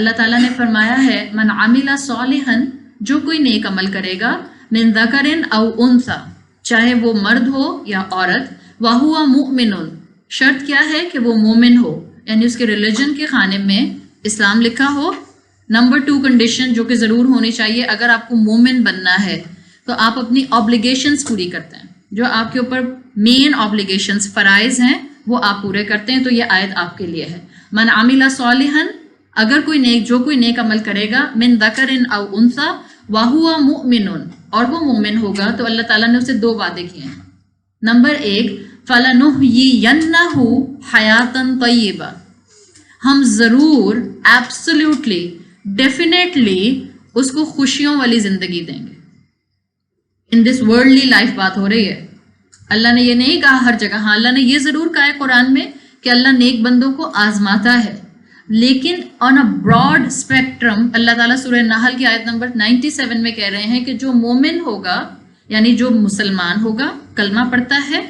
اللہ تعالیٰ نے فرمایا ہے من عمل صالحا، جو کوئی نیک عمل کرے گا، من ذکر او انثی، چاہے وہ مرد ہو یا عورت، وہو مؤمن، شرط کیا ہے کہ وہ مومن ہو، یعنی اس کے ریلیجن کے خانے میں اسلام لکھا ہو. نمبر 2 کنڈیشن جو کہ ضرور ہونی چاہیے اگر آپ کو مومن بننا ہے تو آپ اپنی آبلیگیشنز پوری کرتے ہیں، جو آپ کے اوپر مین آبلیگیشنز فرائض ہیں وہ آپ پورے کرتے ہیں. تو یہ آیت آپ کے لیے ہے. من عمل صالحا، اگر جو کوئی نیک عمل کرے گا، من ذکر او انثی وہو مؤمن، اور وہ مومن ہوگا، تو اللہ تعالیٰ نے اسے 2 وعدے کیے ہیں. نمبر 1 فَلَنُحْيِيَنَّهُ حَيَاتًا طَيِّبَةً، ہم ضرور ایبسلیوٹلی ڈیفینیٹلی اس کو خوشیوں والی زندگی دیں گے. ان دس ورلڈلی لائف بات ہو رہی ہے. اللہ نے یہ نہیں کہا ہر جگہ، ہاں اللہ نے یہ ضرور کہا ہے قرآن میں کہ اللہ نیک بندوں کو آزماتا ہے، لیکن آن اے براڈ اسپیکٹرم اللہ تعالیٰ سورہ نحل کی آیت نمبر 97 میں کہہ رہے ہیں کہ جو مومن ہوگا، یعنی جو مسلمان ہوگا، کلمہ پڑھتا ہے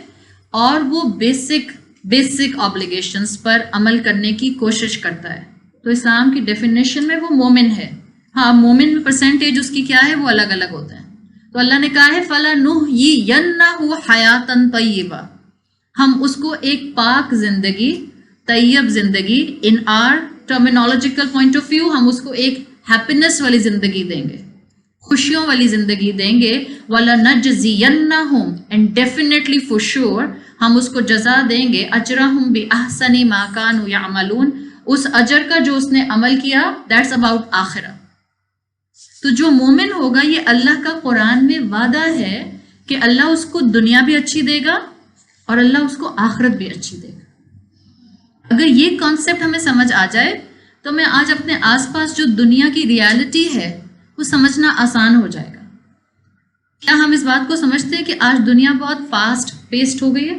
اور وہ بیسک آبلیگیشنز پر عمل کرنے کی کوشش کرتا ہے، تو اسلام کی ڈیفینیشن میں وہ مومن ہے. ہاں مومن میں پرسنٹیج اس کی کیا ہے وہ الگ الگ ہوتا ہے. تو اللہ نے کہا ہے فَلَنُحْيِيَنَّهُ حَيَاتًا طَيِّبَةً، ہم اس کو ایک پاک زندگی، طیب زندگی، ان آر ٹرمینالوجیکل پوائنٹ آف ویو ہم اس کو ایک ہیپینس والی زندگی دیں گے، خوشیوں والی زندگی دیں گے. وَلَنَجْزِيَنَّهُمْ، اینڈ ڈیفینیٹلی فور شیور ہم اس کو جزا دیں گے، اجرہم بِأَحْسَنِ مَا كَانُوا يَعْمَلُونَ، اس اجر کا جو اس نے عمل کیا، دیٹس اباؤٹ آخرہ. تو جو مومن ہوگا، یہ اللہ کا قرآن میں وعدہ ہے کہ اللہ اس کو دنیا بھی اچھی دے گا اور اللہ اس کو آخرت بھی اچھی دے گا. اگر یہ کانسیپٹ ہمیں سمجھ آ جائے تو میں آج اپنے آس پاس جو دنیا کی ریالٹی ہے وہ سمجھنا آسان ہو جائے گا. کیا ہم اس بات کو سمجھتے ہیں کہ آج دنیا بہت فاسٹ پیسڈ ہو گئی ہے،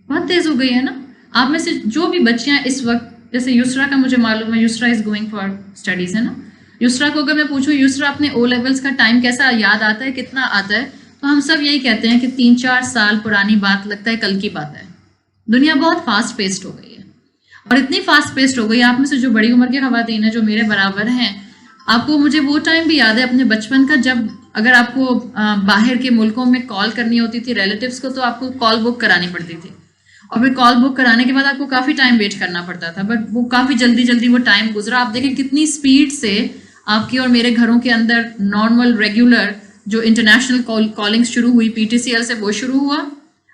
بہت تیز ہو گئی ہے نا؟ آپ میں سے جو بھی بچیاں اس وقت، جیسے یسرا کا مجھے معلوم ہے، یسرا از گوئنگ فار اسٹڈیز، ہے نا؟ یسرا کو اگر میں پوچھوں یسرا اپنے او لیولس کا ٹائم کیسا یاد آتا ہے، کتنا آتا ہے، تو ہم سب یہی کہتے ہیں کہ 3-4 سال پرانی بات لگتا ہے کل کی بات ہے. دنیا بہت فاسٹ پیسڈ ہو گئی ہے، اور اتنی فاسٹ پیسڈ ہو گئی. آپ میں سے جو بڑی عمر کی خواتین ہیں جو میرے برابر ہیں، آپ کو مجھے وہ ٹائم بھی یاد ہے اپنے بچپن کا، جب اگر آپ کو باہر کے ملکوں میں کال کرنی ہوتی تھی ریلیٹیوز کو، تو آپ کو کال بک کرانی پڑتی تھی، اور پھر کال بک کرانے کے بعد آپ کو کافی ٹائم ویٹ کرنا پڑتا تھا. بٹ وہ کافی جلدی وہ ٹائم گزرا. آپ دیکھیں کتنی اسپیڈ سے آپ کی اور میرے گھروں کے اندر نارمل ریگولر جو انٹرنیشنل کالنگس شروع ہوئی PTCL سے، وہ شروع ہوا.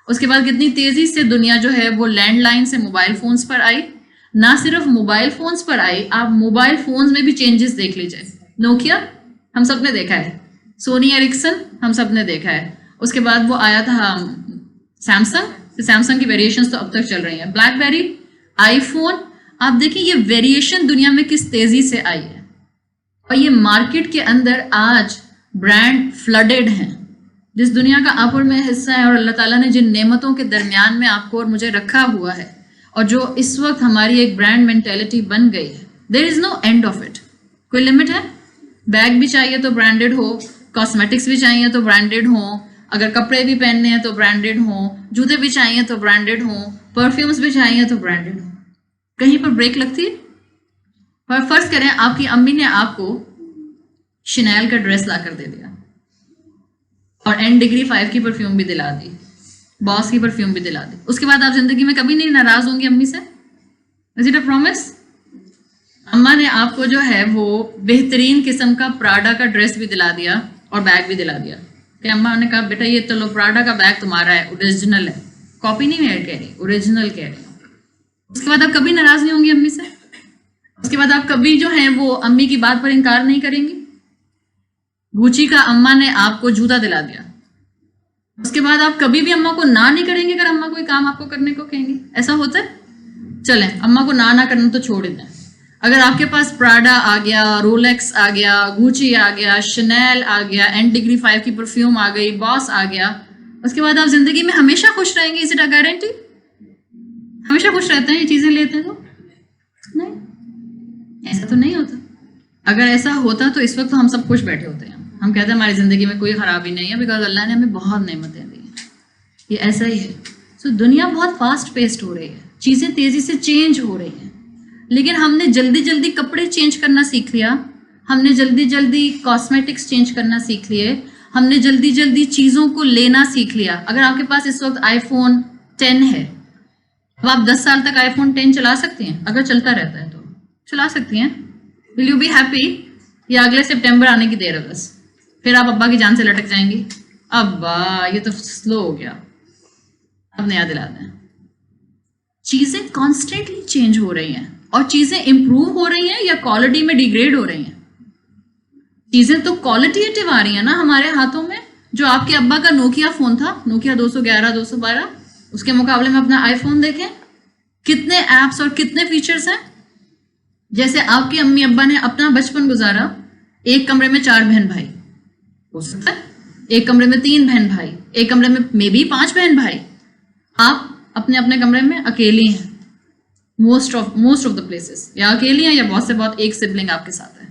اس کے بعد کتنی تیزی سے دنیا جو ہے وہ لینڈ لائن سے موبائل فونز پر آئی. نہ صرف موبائل فونز پر آئی، آپ موبائل فونز میں بھی چینجز دیکھ لیجیے. نوکیا ہم سب نے دیکھا ہے، سونی ایرکسن ہم سب نے دیکھا ہے. اس کے بعد وہ آیا تھا سیمسنگ کی ویریشنز تو اب تک چل رہی ہیں، بلیک بیری، آئی فون. آپ دیکھیں یہ ویریشن دنیا میں کس تیزی سے آئی ہے، اور یہ مارکیٹ کے اندر آج برانڈ فلڈڈ ہیں. جس دنیا کا آپ اور میں حصہ ہے، اور اللہ تعالیٰ نے جن نعمتوں کے درمیان میں آپ کو اور مجھے رکھا ہوا ہے، اور جو اس وقت ہماری ایک برانڈ مینٹیلٹی بن گئی ہے، دیر از نو اینڈ آف اٹ. کوئی لمٹ ہے؟ بیگ بھی چاہیے تو برانڈیڈ ہو، کاسمیٹکس بھی چاہیے تو برانڈیڈ ہوں، اگر کپڑے بھی پہننے ہیں تو برانڈیڈ ہوں، جوتے بھی چاہیے تو برانڈیڈ ہوں، پرفیومز بھی چاہیے تو برانڈیڈ ہوں. کہیں پر بریک لگتی ہے؟ اور فرض کریں آپ کی امی نے آپ کو شنیل کا ڈریس لا کر دے دیا اور N°5 کی پرفیوم بھی دلا دی، باس کی پرفیوم بھی دلا دی. اس کے بعد آپ زندگی میں کبھی نہیں ناراض ہوں گی امی سے؟ Is it a promise? اماں نے آپ کو جو ہے وہ بہترین قسم کا پراڈا کا ڈریس بھی دلا دیا اور بیگ بھی دلا دیا، کہ اماں نے کہا بیٹا یہ چلو پراڈا کا بیگ تمہارا ہے، اوریجنل ہے، کاپی نہیں ہے کہہ رہی، اوریجنل کہہ رہی. اس کے بعد آپ کبھی ناراض نہیں ہوں گی امی سے؟ اس کے بعد آپ کبھی جو ہیں وہ امی کی بات پر انکار نہیں کریں گی؟ گوچی کا اماں نے آپ کو جوتا دلا دیا، اس کے بعد آپ کبھی بھی اماں کو نہ نہیں کریں گے اگر اماں کوئی کام آپ کو کرنے کو کہیں گے؟ ایسا ہوتا ہے؟ چلیں اماں کو نہ کرنا تو چھوڑ دیں. اگر آپ کے پاس پراڈا آ گیا، رولیکس آ گیا، گوچی آ گیا، شنیل آ گیا، N°5 کی پرفیوم آ گئی، باس آ گیا، اس کے بعد آپ زندگی میں ہمیشہ خوش رہیں گے؟ Is it a guarantee? ہمیشہ خوش رہتے ہیں یہ چیزیں لیتے ہیں تو؟ نہیں، ایسا تو نہیں ہوتا. اگر ایسا ہوتا تو اس وقت تو ہم سب خوش بیٹھے ہوتے ہیں. ہم کہتے ہیں ہماری زندگی میں کوئی خرابی نہیں ہے، بیکاز اللہ نے ہمیں بہت نعمتیں دی ہیں. یہ ایسا ہی ہے. سو دنیا بہت فاسٹ پیسڈ ہو رہی ہے، چیزیں تیزی سے چینج ہو رہی ہیں. لیکن ہم نے جلدی جلدی کپڑے چینج کرنا سیکھ لیا, ہم نے جلدی جلدی کاسمیٹکس چینج کرنا سیکھ لیے, ہم نے جلدی جلدی چیزوں کو لینا سیکھ لیا. اگر آپ کے پاس اس وقت آئی فون 10 ہے, اب آپ 10 سال تک آئی فون 10 چلا سکتی ہیں؟ اگر چلتا رہتا ہے تو چلا سکتی ہیں. Will you be happy? یا اگلے سپٹمبر آنے کی دیر ہے بس, پھر آپ ابا کی جان سے لٹک جائیں گی, ابا یہ تو سلو ہو گیا, اب نیا دلا دیں. چیزیں کانسٹنٹلی چینج ہو رہی ہیں, اور چیزیں امپروو ہو رہی ہیں یا کوالٹی میں ڈیگریڈ ہو رہی ہیں. چیزیں تو کوالٹیٹیو آ رہی ہیں نا ہمارے ہاتھوں میں. جو آپ کے ابا کا نوکیا فون تھا, نوکیا 211 212, اس کے مقابلے میں اپنا آئی فون دیکھیں, کتنے ایپس اور کتنے فیچرز ہیں. جیسے آپ کے امی ابا نے اپنا بچپن گزارا ایک کمرے میں 4 بہن بھائی, ہو سکتا ہے ایک کمرے میں 3 بہن بھائی, ایک کمرے میں مے بی 5 بہن بھائی. آپ اپنے اپنے کمرے میں اکیلی ہیں موسٹ آف دا پلیسز, یا اکیلی ہیں یا بہت سے بہت ایک سبلنگ آپ کے ساتھ ہے.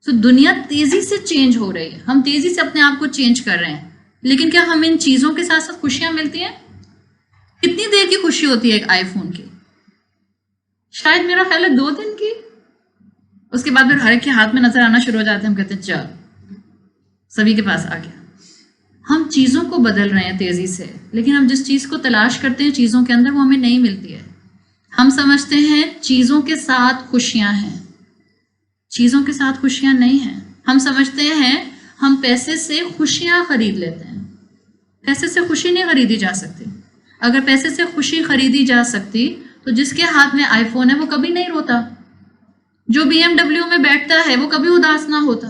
تو دنیا تیزی سے چینج ہو رہی ہے, ہم تیزی سے اپنے آپ کو چینج کر رہے ہیں, لیکن کیا ہمیں ان چیزوں کے ساتھ ساتھ خوشیاں ملتی ہیں؟ کتنی دیر کی خوشی ہوتی ہے ایک آئی فون کی؟ شاید میرا خیال ہے 2 دن کی. اس کے بعد پھر ہر ایک کے ہاتھ میں نظر آنا شروع ہو جاتے ہیں, ہم کہتے ہیں چل سبھی کے پاس آ گیا. ہم چیزوں کو بدل رہے ہیں تیزی سے, لیکن ہم جس چیز کو تلاش کرتے ہیں چیزوں کے اندر, وہ ہمیں نہیں ملتی ہے. ہم سمجھتے ہیں چیزوں کے ساتھ خوشیاں ہیں, چیزوں کے ساتھ خوشیاں نہیں ہیں. ہم سمجھتے ہیں ہم پیسے سے خوشیاں خرید لیتے ہیں. پیسے سے خوشی نہیں خریدی جا سکتی. اگر پیسے سے خوشی خریدی جا سکتی تو جس کے ہاتھ میں آئی فون ہے وہ کبھی نہیں روتا, جو BMW میں بیٹھتا ہے وہ کبھی اداس نہ ہوتا,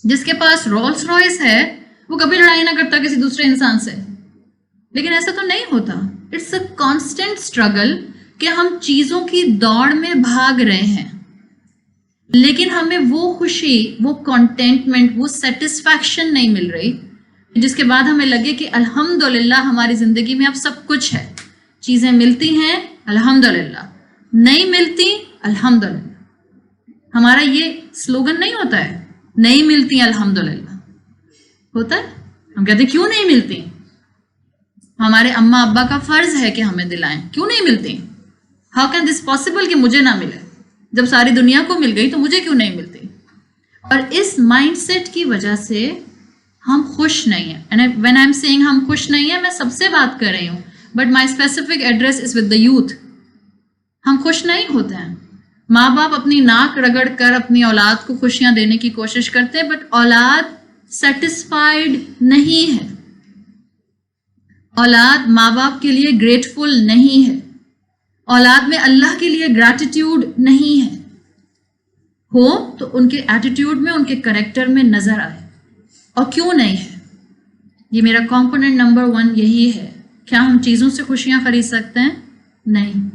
جس کے پاس رولس رائس ہے وہ کبھی لڑائی نہ کرتا کسی دوسرے انسان سے. لیکن ایسا تو نہیں ہوتا. اٹس اے کانسٹنٹ اسٹرگل کہ ہم چیزوں کی دوڑ میں بھاگ رہے ہیں, لیکن ہمیں وہ خوشی, وہ کنٹینٹمنٹ, وہ سیٹسفیکشن نہیں مل رہی جس کے بعد ہمیں لگے کہ الحمدللہ ہماری زندگی میں اب سب کچھ ہے. چیزیں ملتی ہیں الحمدللہ, نہیں ملتی الحمدللہ. ہمارا یہ سلوگن نہیں ہوتا ہے نہیں ملتی الحمدللہ, ہوتا ہے ہم کہتے ہیں کیوں نہیں ملتی؟ ہمارے اما ابا کا فرض ہے کہ ہمیں دلائیں, کیوں نہیں ملتی؟ ہاؤ کین دس پاسبل کہ مجھے نہ ملے, جب ساری دنیا کو مل گئی تو مجھے کیوں نہیں ملتی؟ اور اس مائنڈ سیٹ کی وجہ سے ہم خوش نہیں ہیں. And when I am seeing ہم خوش نہیں ہیں, میں سب سے بات کر رہی ہوں, but my specific address is with the youth. ہم خوش نہیں ہوتے ہیں. ماں باپ اپنی ناک رگڑ کر اپنی اولاد کو خوشیاں دینے کی کوشش کرتے ہیں, بٹ اولاد سیٹسفائیڈ نہیں ہے. اولاد ماں باپ کے لیے گریٹفل نہیں ہے. اولاد میں اللہ کے لیے گریٹیٹیوڈ نہیں ہے. ہو تو ان کے ایٹیٹیوڈ میں, ان کے کریکٹر میں نظر آئے. اور کیوں نہیں ہے؟ یہ میرا کمپوننٹ نمبر 1 یہی ہے. کیا ہم چیزوں سے خوشیاں خرید سکتے ہیں؟ نہیں,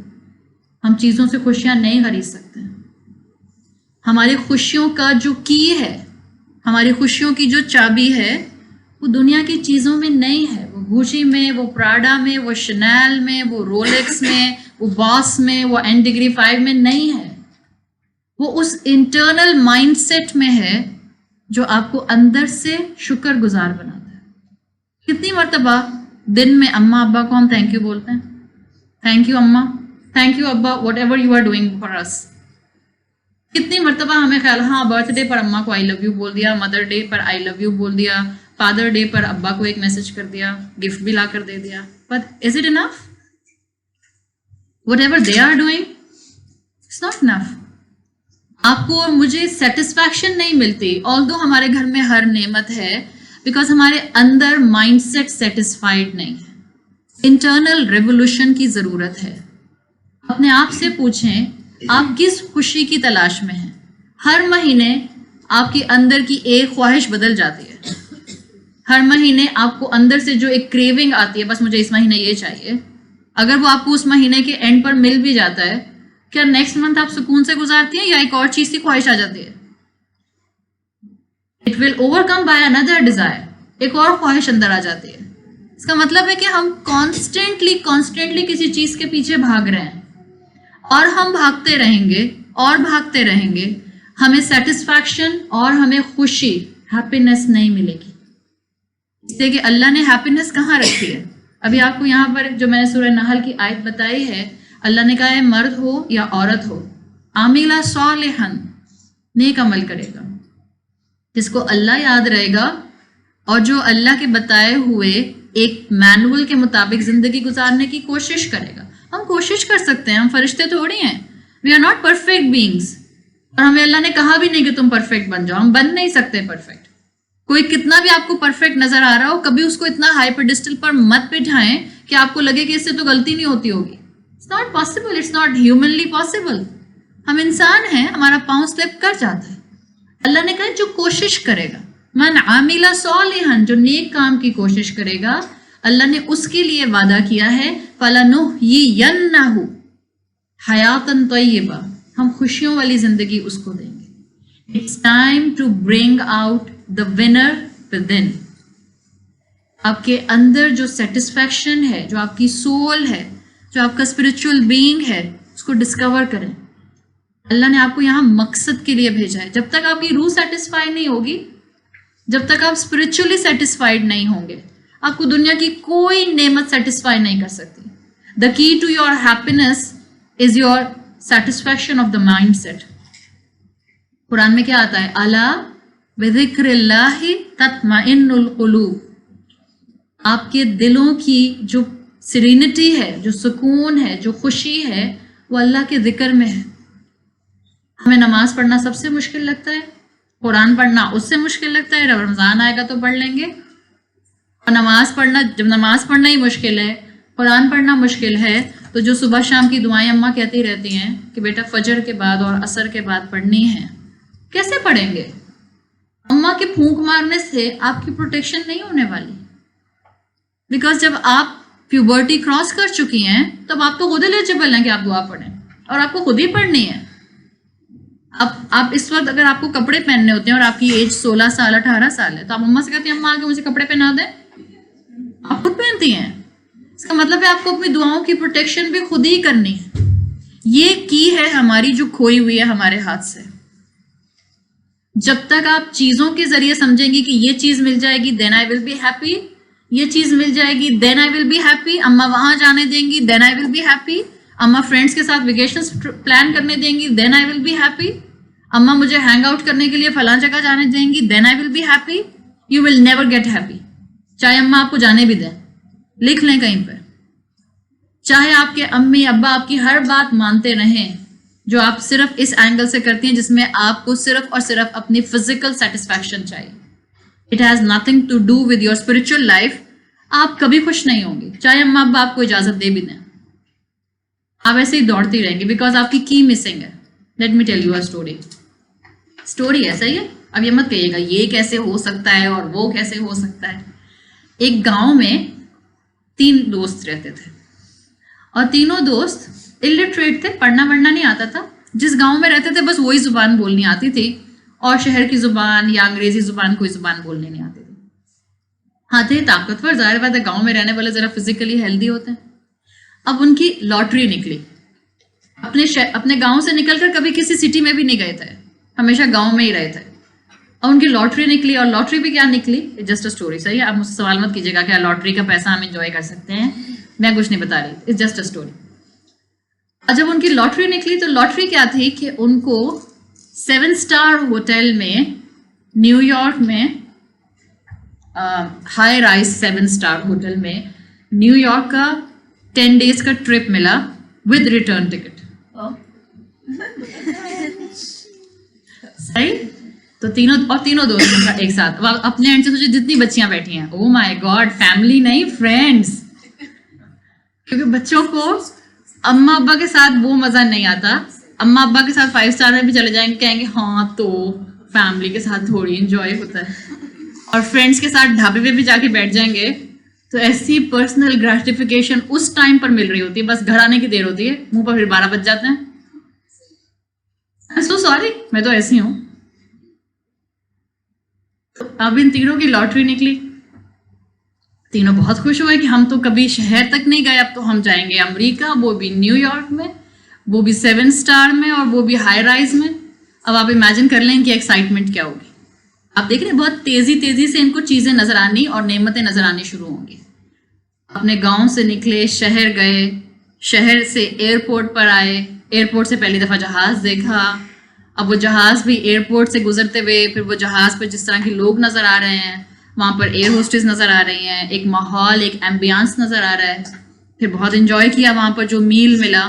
ہم چیزوں سے خوشیاں نہیں خرید سکتے. ہماری خوشیوں کا جو کی ہے, ہماری خوشیوں کی جو چابی ہے, وہ دنیا کی چیزوں میں نہیں ہے. وہ گوچی میں, وہ پراڈا میں, وہ شنیل میں, وہ رولیکس میں, وہ باس میں, وہ N°5 میں نہیں ہے. وہ اس انٹرنل مائنڈ سیٹ میں ہے جو آپ کو اندر سے شکر گزار بناتا ہے. کتنی مرتبہ دن میں اماں ابا کو ہم تھینک یو بولتے ہیں, تھینک یو اماں, تھینک یو ابا, whatever you are doing for us. کتنی مرتبہ ہمیں خیال, ہاں برتھ ڈے پر اماں کو آئی لو یو بول دیا, مدر ڈے پر آئی لو یو بول دیا, فادر ڈے پر ابا کو ایک میسج کر دیا, گفٹ بھی لا کر دے دیا. But is it enough? Whatever they are doing it's not enough. آپ کو اور مجھے سیٹسفیکشن نہیں ملتی, آلدو ہمارے گھر میں ہر نعمت ہے, بیکاز ہمارے اندر مائنڈ سیٹ سیٹسفائیڈ نہیں ہے. انٹرنل ریولیوشن کی ضرورت ہے. اپنے آپ سے پوچھیں آپ کس خوشی کی تلاش میں ہیں. ہر مہینے آپ کے اندر کی ایک خواہش بدل جاتی ہے. ہر مہینے آپ کو اندر سے جو ایک کریونگ آتی ہے, بس مجھے اس مہینے یہ چاہیے, اگر وہ آپ کو اس مہینے کے اینڈ پر مل بھی جاتا ہے, کیا نیکسٹ منتھ آپ سکون سے گزارتی ہیں یا ایک اور چیز کی خواہش آ جاتی ہے؟ It will over come by another Dzire. ایک اور خواہش اندر آ جاتی ہے. اس کا مطلب ہے کہ ہم کانسٹینٹلی کسی چیز کے پیچھے بھاگ رہے ہیں, اور ہم بھاگتے رہیں گے اور بھاگتے رہیں گے. ہمیں سیٹسفیکشن اور ہمیں خوشی, ہیپینس نہیں ملے گی. اس لیے کہ اللہ نے ہیپینس کہاں رکھی ہے؟ ابھی آپ کو یہاں پر جو میں نے سورہ نحل کی آیت بتائی ہے, اللہ نے کہا ہے مرد ہو یا عورت ہو، عاملہ صالحن، نیک عمل کرے گا، جس کو اللہ یاد رہے گا اور جو اللہ کے بتائے ہوئے ایک مینول کے مطابق زندگی گزارنے کی کوشش کرے گا۔ ہم کوشش کر سکتے ہیں، ہم فرشتے تھوڑی ہیں، we are not perfect beings, اور ہمیں اللہ نے کہا بھی نہیں کہ تم پرفیکٹ بن جاؤ، ہم بن نہیں سکتے پرفیکٹ۔ کوئی کتنا بھی آپ کو پرفیکٹ نظر آ رہا ہو، کبھی اس کو اتنا ہائی پیڈسٹل پر مت بٹھائیں کہ آپ کو لگے کہ اس سے تو غلطی نہیں ہوتی ہوگی۔ It's not possible, it's not humanly possible. ہم انسان ہیں، ہمارا پاؤں سلپ کر جاتا ہے۔ اللہ نے کہا جو کوشش کرے گا، من عامل صالحا، جو نیک کام کی کوشش کرے گا، اللہ نے اس کے لیے وعدہ کیا ہے فَلَنُحْيِيَنَّهُ حَيَاتًا طَيِّبَةً، ہم خوشیوں والی زندگی اس کو دیں گے۔ It's time to bring out the winner within۔ آپ کے اندر جو سیٹسفیکشن ہے، جو آپ کی سول ہے، جو آپ کا اسپرچل بینگ ہے، اس کو ڈسکور کریں۔ اللہ نے آپ کو یہاں مقصد کے لیے بھیجا ہے۔ جب تک آپ کی روح سیٹسفائی نہیں ہوگی، جب تک آپ اسپرچولی سیٹسفائیڈ نہیں ہوں گے، آپ کو دنیا کی کوئی نعمت سیٹسفائی نہیں کر سکتی۔ The key to your happiness is your satisfaction of the mind set. Quran میں کیا آتا ہے؟ الا بذکر اللہ تطمئن القلوب، آپ کے دلوں کی جو سرینٹی ہے، جو سکون ہے، جو خوشی ہے، وہ اللہ کے ذکر میں ہے۔ ہمیں نماز پڑھنا سب سے مشکل لگتا ہے، قرآن پڑھنا اس سے مشکل لگتا ہے، رمضان آئے گا تو پڑھ لیں گے۔ اور نماز پڑھنا، جب نماز پڑھنا ہی مشکل ہے، قرآن پڑھنا مشکل ہے، تو جو صبح شام کی دعائیں اماں کہتی رہتی ہیں کہ بیٹا فجر کے بعد اور عصر کے بعد پڑھنی ہے، کیسے پڑھیں گے؟ اماں کے پھونک مارنے سے آپ کی پروٹیکشن نہیں ہونے والی، بیکاز جب آپ پیوبرٹی کراس کر چکی ہیں تب آپ تو خود ایلیجبل ہیں کہ آپ دعا پڑھیں، اور آپ کو خود ہی پڑھنی ہے۔ آپ اس وقت اگر آپ کو کپڑے پہننے ہوتے ہیں اور آپ کی ایج 16 سال 18 سال ہے، تو آپ اماں سے کہتی ہیں اماں آگے مجھے کپڑے پہنا دیں، آپ خود پہنتی ہیں۔ اس کا مطلب ہے آپ کو اپنی دعاؤں کی پروٹیکشن بھی خود ہی کرنی ہے۔ یہ کی ہے ہماری جو کھوئی ہوئی ہے ہمارے ہاتھ سے۔ جب تک آپ چیزوں کے ذریعے سمجھیں گی کہ یہ چیز مل جائے گی then I will be happy, یہ چیز مل جائے گی then I will be happy, اماں وہاں جانے دیں گی then I will be happy, اماں فرینڈس کے ساتھ ویکیشنز پلان کرنے دیں گی then I will be happy, اماں مجھے ہینگ آؤٹ کرنے کے لیے فلاں جگہ جانے دیں گی then I will be happy, you will never get happy. چاہے اماں آپ کو جانے بھی دیں، لکھ لیں کہیں پہ، چاہے آپ کے امی ابا آپ کی ہر بات مانتے رہیں جو آپ صرف اس اینگل سے کرتی ہیں جس میں آپ کو صرف اور صرف اپنی فزیکل سیٹسفیکشن چاہیے، it has nothing to do with your spiritual life, آپ کبھی خوش نہیں ہوں گی چاہے اماں ابا آپ کو اجازت دے بھی دیں، آپ ایسے ہی دوڑتی رہیں گی بیکاز آپ کی کی مسنگ ہے۔ Let me tell you a story ہے، صحیح ہے؟ اب یہ مت کہیے گا یہ کیسے ہو سکتا ہے اور وہ کیسے ہو سکتا ہے۔ ایک گاؤں میں 3 دوست رہتے تھے، اور تینوں دوست الٹریٹ تھے، پڑھنا وڑھنا نہیں آتا تھا، جس گاؤں میں رہتے تھے بس وہی زبان بولنی آتی تھی، اور شہر کی زبان یا انگریزی زبان کوئی زبان بولنے نہیں آتی تھی۔ ہاں تھے طاقتور، ظاہر بات ہے گاؤں میں رہنے والے ذرا فزیکلی ہیلدی ہوتے ہیں۔ اب ان کی لاٹری نکلی، اپنے گاؤں سے نکل کر کبھی کسی سٹی میں بھی نہیں گئے تھے، ہمیشہ گاؤں میں ہی رہے تھے، اور ان کی لاٹری نکلی، اور لاٹری بھی کیا نکلی، جسٹ اے اسٹوری، صحیح ہے؟ آپ مجھ سے سوال مت کیجیے گا کہ لاٹری کا پیسہ ہم انجوائے کر سکتے ہیں، میں کچھ نہیں بتا رہی، اٹس جسٹ اے اسٹوری۔ اور جب ان کی لاٹری نکلی تو لاٹری کیا تھی کہ ان کو 7 اسٹار ہوٹل میں نیو یارک میں، ہائی رائز 7 اسٹار ہوٹل میں نیو یارک کا 10 days کا ٹرپ ملا ود ریٹرن ٹکٹ۔ صحیح؟ تو تینوں دوست ایک ساتھ اپنے اینڈ سے سوچے جتنی بچیاں بیٹھی ہیں، او مائی گاڈ، فیملی نہیں فرینڈس، کیونکہ بچوں کو اماں ابا کے ساتھ وہ مزہ نہیں آتا، اماں ابا کے ساتھ 5 اسٹار میں بھی چلے جائیں گے، کہیں گے ہاں تو فیملی کے ساتھ تھوڑی انجوائے ہوتا ہے، اور فرینڈس کے ساتھ ڈھابے پہ بھی جا کے بیٹھ جائیں گے تو ایسی پرسنل گریٹیفیکیشن اس ٹائم پر مل رہی ہوتی ہے، بس گھر آنے کی دیر ہوتی ہے، منہ پر پھر 12 بج جاتے ہیں۔ سو سوری، میں تو ایسی ہوں۔ اب ان تینوں کی لاٹری نکلی، تینوں بہت خوش ہوئے کہ ہم تو کبھی شہر تک نہیں گئے، اب تو ہم جائیں گے امریکہ، وہ بھی نیو یارک میں، وہ بھی 7 اسٹار میں، اور وہ بھی ہائی رائز میں۔ اب آپ امیجن کر لیں کہ ایکسائٹمنٹ کیا ہوگی۔ آپ دیکھ رہے ہیں بہت تیزی سے ان کو چیزیں نظر آنی اور نعمتیں نظر آنی شروع ہوں گی۔ اپنے گاؤں سے نکلے، شہر گئے، شہر سے ایئرپورٹ پر آئے, ایئرپورٹ سے پہلی دفعہ جہاز دیکھا, اب وہ جہاز بھی ایئرپورٹ سے گزرتے ہوئے پھر وہ جہاز پہ جس طرح کے لوگ نظر آ رہے ہیں, وہاں پر ایئر ہوسٹس نظر آ رہی ہیں, ایک ماحول, ایک ایمبیانس نظر آ رہا ہے. پھر بہت انجوائے کیا وہاں پر جو میل ملا.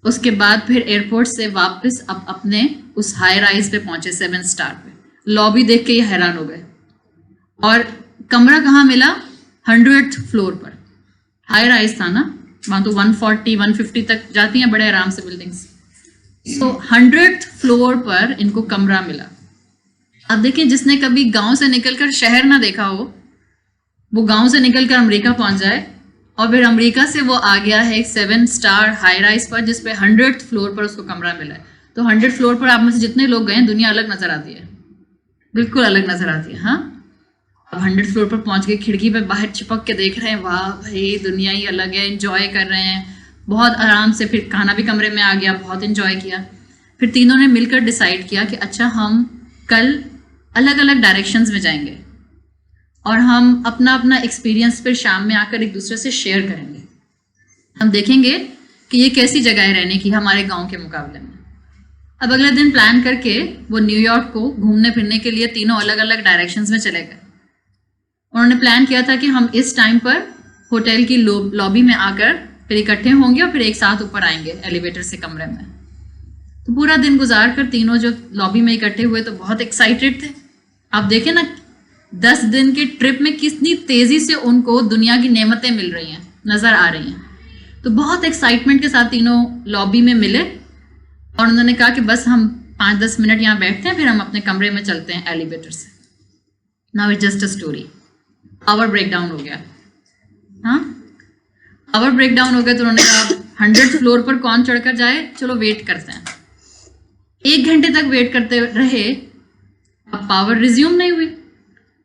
اس کے بعد پھر ایئرپورٹ سے واپس اب اپنے اس ہائی رائز پہ پہنچے 7 اسٹار پہ. لابی دیکھ کے یہ حیران ہو گئے. اور کمرہ کہاں ملا؟ 100th فلور پر. ہائی رائز تھا نا, وہاں تو 140 150 تک جاتی ہیں بڑے آرام سے بلڈنگس. تو 100th فلور پر ان کو کمرہ ملا. اب دیکھیں, جس نے کبھی گاؤں سے نکل کر شہر نہ دیکھا ہو, وہ گاؤں سے نکل کر امریکہ پہنچ جائے, اور پھر امریکہ سے وہ آ گیا ہے 7 اسٹار ہائی رائز پر جس پہ 100th فلور پر اس کو کمرہ ملا ہے. تو 100 فلور پر آپ میں سے جتنے لوگ گئے ہیں, دنیا الگ نظر آتی ہے, بالکل الگ نظر آتی ہے. ہاں, اب 100 فلور پر پہنچ کے کھڑکی پہ باہر چپک کے دیکھ رہے ہیں, واہ بھائی دنیا ہی الگ ہے, انجوائے کر رہے ہیں بہت آرام سے. پھر کھانا بھی کمرے میں آ گیا, بہت انجوائے کیا. پھر تینوں نے مل کر ڈیسائیڈ کیا کہ اچھا ہم کل الگ الگ ڈائریکشنز میں جائیں گے, اور ہم اپنا اپنا ایکسپیرینس پھر شام میں آ کر ایک دوسرے سے شیئر کریں گے. ہم دیکھیں گے کہ یہ کیسی جگہ ہے رہنے کی ہمارے گاؤں کے مقابلے میں. اب اگلے دن پلان کر کے وہ نیو یارک کو گھومنے پھرنے کے لیے تینوں الگ الگ ڈائریکشنز میں چلے گئے. انہوں نے پلان کیا تھا کہ ہم اس ٹائم پر ہوٹل کی لابی میں آ کر پھر اکٹھے ہوں گے اور پھر ایک ساتھ اوپر آئیں گے ایلیویٹر سے کمرے میں. تو پورا دن گزار کر تینوں جو لابی میں اکٹھے ہوئے تو بہت ایکسائٹیڈ تھے. آپ دیکھیں نا 10 دن کے ٹرپ میں کتنی تیزی سے ان کو دنیا کی نعمتیں مل رہی ہیں, نظر آ رہی ہیں. تو بہت ایکسائٹمنٹ کے ساتھ تینوں لابی میں ملے, اور انہوں نے کہا کہ بس ہم 5-10 منٹ یہاں بیٹھتے ہیں, پھر ہم اپنے کمرے میں چلتے ہیں ایلیویٹر سے. Now it's just a story. Power breakdown ہو گیا. ہاں, پاور بریک ڈاؤن ہو گیا تو انہوں نے کہا 100 فلور پر کون چڑھ کر جائے, چلو ویٹ کرتے ہیں. 1 گھنٹے تک ویٹ کرتے رہے, اب پاور ریزیوم نہیں ہوئی.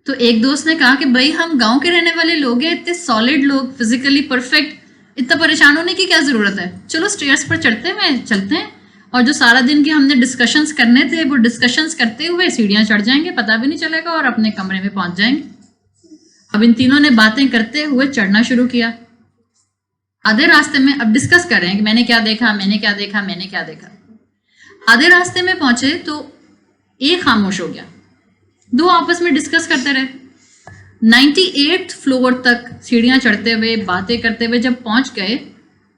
تو ایک دوست نے کہا کہ بھائی ہم گاؤں کے رہنے والے لوگ ہیں, اتنے سالڈ لوگ, فزیکلی پرفیکٹ, اتنا پریشان ہونے کی کیا ضرورت ہے, چلو اسٹیئرس پر چڑھتے ہوئے چلتے ہیں, اور جو سارا دن کی ہم نے ڈسکشنس کرنے تھے وہ ڈسکشنس کرتے ہوئے سیڑھیاں چڑھ جائیں گے, پتہ بھی نہیں چلے گا, اور اپنے کمرے میں پہنچ جائیں گے. اب ان تینوں نے باتیں کرتے ہوئے چڑھنا شروع کیا. آدھے راستے میں اب ڈسکس کر رہے ہیں کہ میں نے کیا دیکھا, میں نے کیا دیکھا, میں نے کیا دیکھا. آدھے راستے میں پہنچے تو ایک خاموش ہو گیا, 2 آپس میں ڈسکس کرتے رہے. 98 فلور تک سیڑھیاں چڑھتے ہوئے باتیں کرتے ہوئے جب پہنچ گئے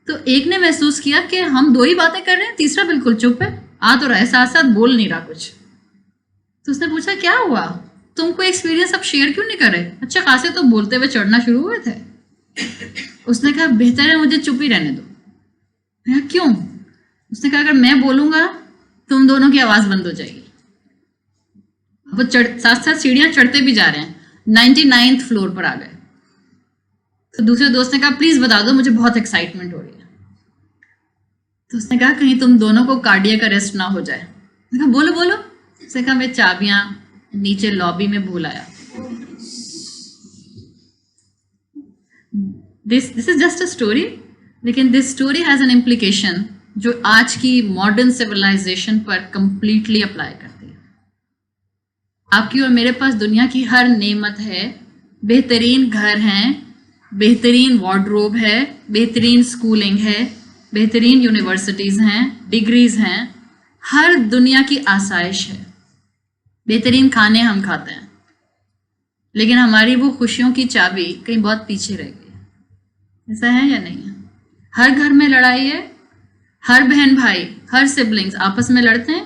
تو ایک نے محسوس کیا کہ ہم 2 ہی باتیں کر رہے ہیں, تیسرا بالکل چپ ہے, آ تو رہا ہے ساتھ ساتھ, بول نہیں رہا کچھ. تو اس نے پوچھا کیا ہوا, تم کو ایکسپیرینس اب شیئر کیوں نہیں کر رہے, اچھا خاصے تو بولتے ہوئے چڑھنا شروع ہوئے تھے. اس نے کہا بہتر ہے مجھے چپ ہی رہنے دو. میں کہا کیوں؟ اس نے کہا اگر میں بولوں گا تم دونوں کی آواز بند ہو جائے گی. وہ ساتھ ساتھ سیڑھیاں چڑھتے بھی جا رہے ہیں, 99th فلور پر آ گئے. تو دوسرے دوست نے کہا پلیز بتا دو, مجھے بہت ایکسائٹمنٹ ہو رہی ہے. تو اس نے کہا کہیں تم دونوں کو کارڈیاک اریسٹ نہ ہو جائے. میں کہا بولو بولو. اس نے کہا میں چابیاں نیچے لابی میں بھول آیا. This is just a story, لیکن this story has an implication جو آج کی ماڈرن سویلائزیشن پر کمپلیٹلی اپلائی کرتی ہے. آپ کی اور میرے پاس دنیا کی ہر نعمت ہے, بہترین گھر ہیں, بہترین وارڈروب ہے, بہترین سکولنگ ہے, بہترین یونیورسٹیز ہیں, ڈگریز ہیں, ہر دنیا کی آسائش ہے, بہترین کھانے ہم کھاتے ہیں, لیکن ہماری وہ خوشیوں کی چابی کہیں بہت پیچھے رہ گئی. ایسا ہے یا نہیں ہے؟ ہر گھر میں لڑائی ہے, ہر بہن بھائی, ہر سبلنگز آپس میں لڑتے ہیں,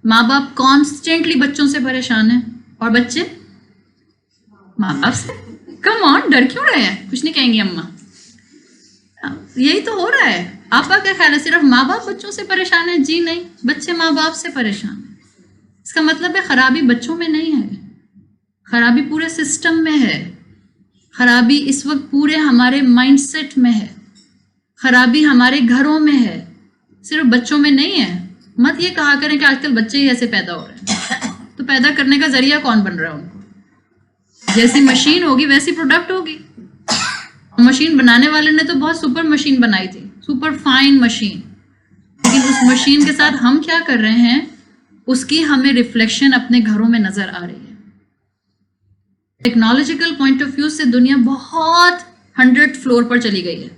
ماں باپ کانسٹینٹلی بچوں سے پریشان ہیں, اور بچے ماں باپ سے. کم آن, ڈر کیوں رہے ہیں, کچھ نہیں کہیں گی اماں. یہی تو ہو رہا ہے. آپ کا کیا خیال ہے صرف ماں باپ بچوں سے پریشان ہیں؟ جی نہیں, بچے ماں باپ سے پریشان ہیں. اس کا مطلب ہے خرابی بچوں میں نہیں ہے, خرابی پورے سسٹم میں ہے, خرابی اس وقت پورے ہمارے مائنڈ سیٹ میں ہے, خرابی ہمارے گھروں میں ہے, صرف بچوں میں نہیں ہے. مت یہ کہا کریں کہ آج کل بچے ہی ایسے پیدا ہو رہے ہیں, تو پیدا کرنے کا ذریعہ کون بن رہا ہے ان کو؟ جیسی مشین ہوگی ویسی پروڈکٹ ہوگی. مشین بنانے والے نے تو بہت سپر مشین بنائی تھی, سپر فائن مشین, لیکن اس مشین کے ساتھ ہم کیا کر رہے ہیں اس کی ہمیں ریفلیکشن اپنے گھروں میں نظر آ رہی ہے. ٹیکنالوجیکل پوائنٹ آف ویو سے دنیا بہت 100th فلور پر چلی گئی ہے,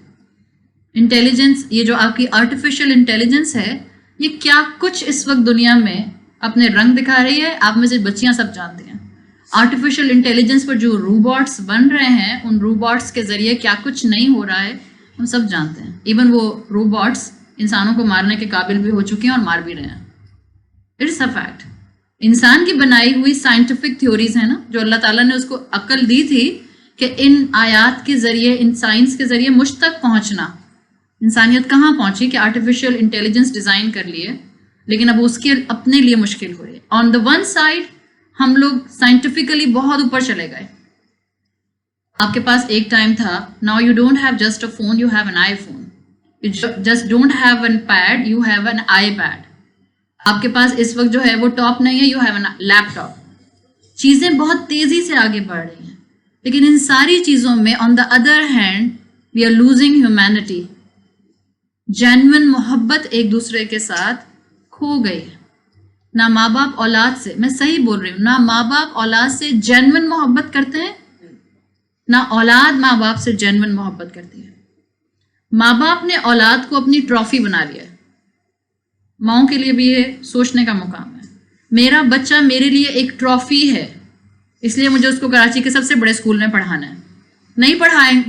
انٹیلیجنس، یہ جو آپ کی آرٹیفیشیل انٹیلیجنس ہے، یہ کیا کچھ اس وقت دنیا میں اپنے رنگ دکھا رہی ہے، آپ میں سے بچیاں سب جانتے ہیں. آرٹیفیشیل انٹیلیجنس پر جو روبوٹس بن رہے ہیں، ان روبوٹس کے ذریعے کیا کچھ نہیں ہو رہا ہے ہم سب جانتے ہیں. ایون وہ روبوٹس انسانوں کو مارنے کے قابل بھی ہو چکے ہیں اور مار بھی رہے ہیں. It's a fact. انسان کی بنائی ہوئی سائنٹیفک تھیوریز ہیں نا، جو اللہ تعالیٰ نے اس کو عقل دی تھی کہ ان آیات کے ذریعے، ان سائنس کے ذریعے مجھ تک پہنچنا. انسانیت کہاں پہنچی کہ آرٹیفیشیل انٹیلیجنس ڈیزائن کر لیے، لیکن اب اس کے اپنے لیے مشکل ہو رہی ہے. آن دا ون سائڈ ہم لوگ سائنٹیفکلی بہت اوپر چلے گئے. آپ کے پاس ایک ٹائم تھا، now you don't have just a phone, you have an iPhone. You just don't have an pad, you have an iPad. آپ کے پاس اس وقت جو ہے وہ ٹاپ نہیں ہے، you have an laptop. چیزیں بہت تیزی سے آگے بڑھ رہی ہیں، لیکن ان ساری چیزوں میں on the other hand we are losing humanity. Genuine محبت ایک دوسرے کے ساتھ کھو گئی ہے. نہ ماں باپ اولاد سے، میں صحیح بول رہی ہوں، نہ ماں باپ اولاد سے جینوئن محبت کرتے ہیں، نہ اولاد ماں باپ سے جینوئن محبت کرتی ہے. ماں باپ نے اولاد کو اپنی ٹرافی بنا لیا ہے. ماؤں کے لیے بھی یہ سوچنے کا مقام ہے، میرا بچہ میرے لیے ایک ٹرافی ہے، اس لیے مجھے اس کو کراچی کے سب سے بڑے اسکول میں پڑھانا ہے. نہیں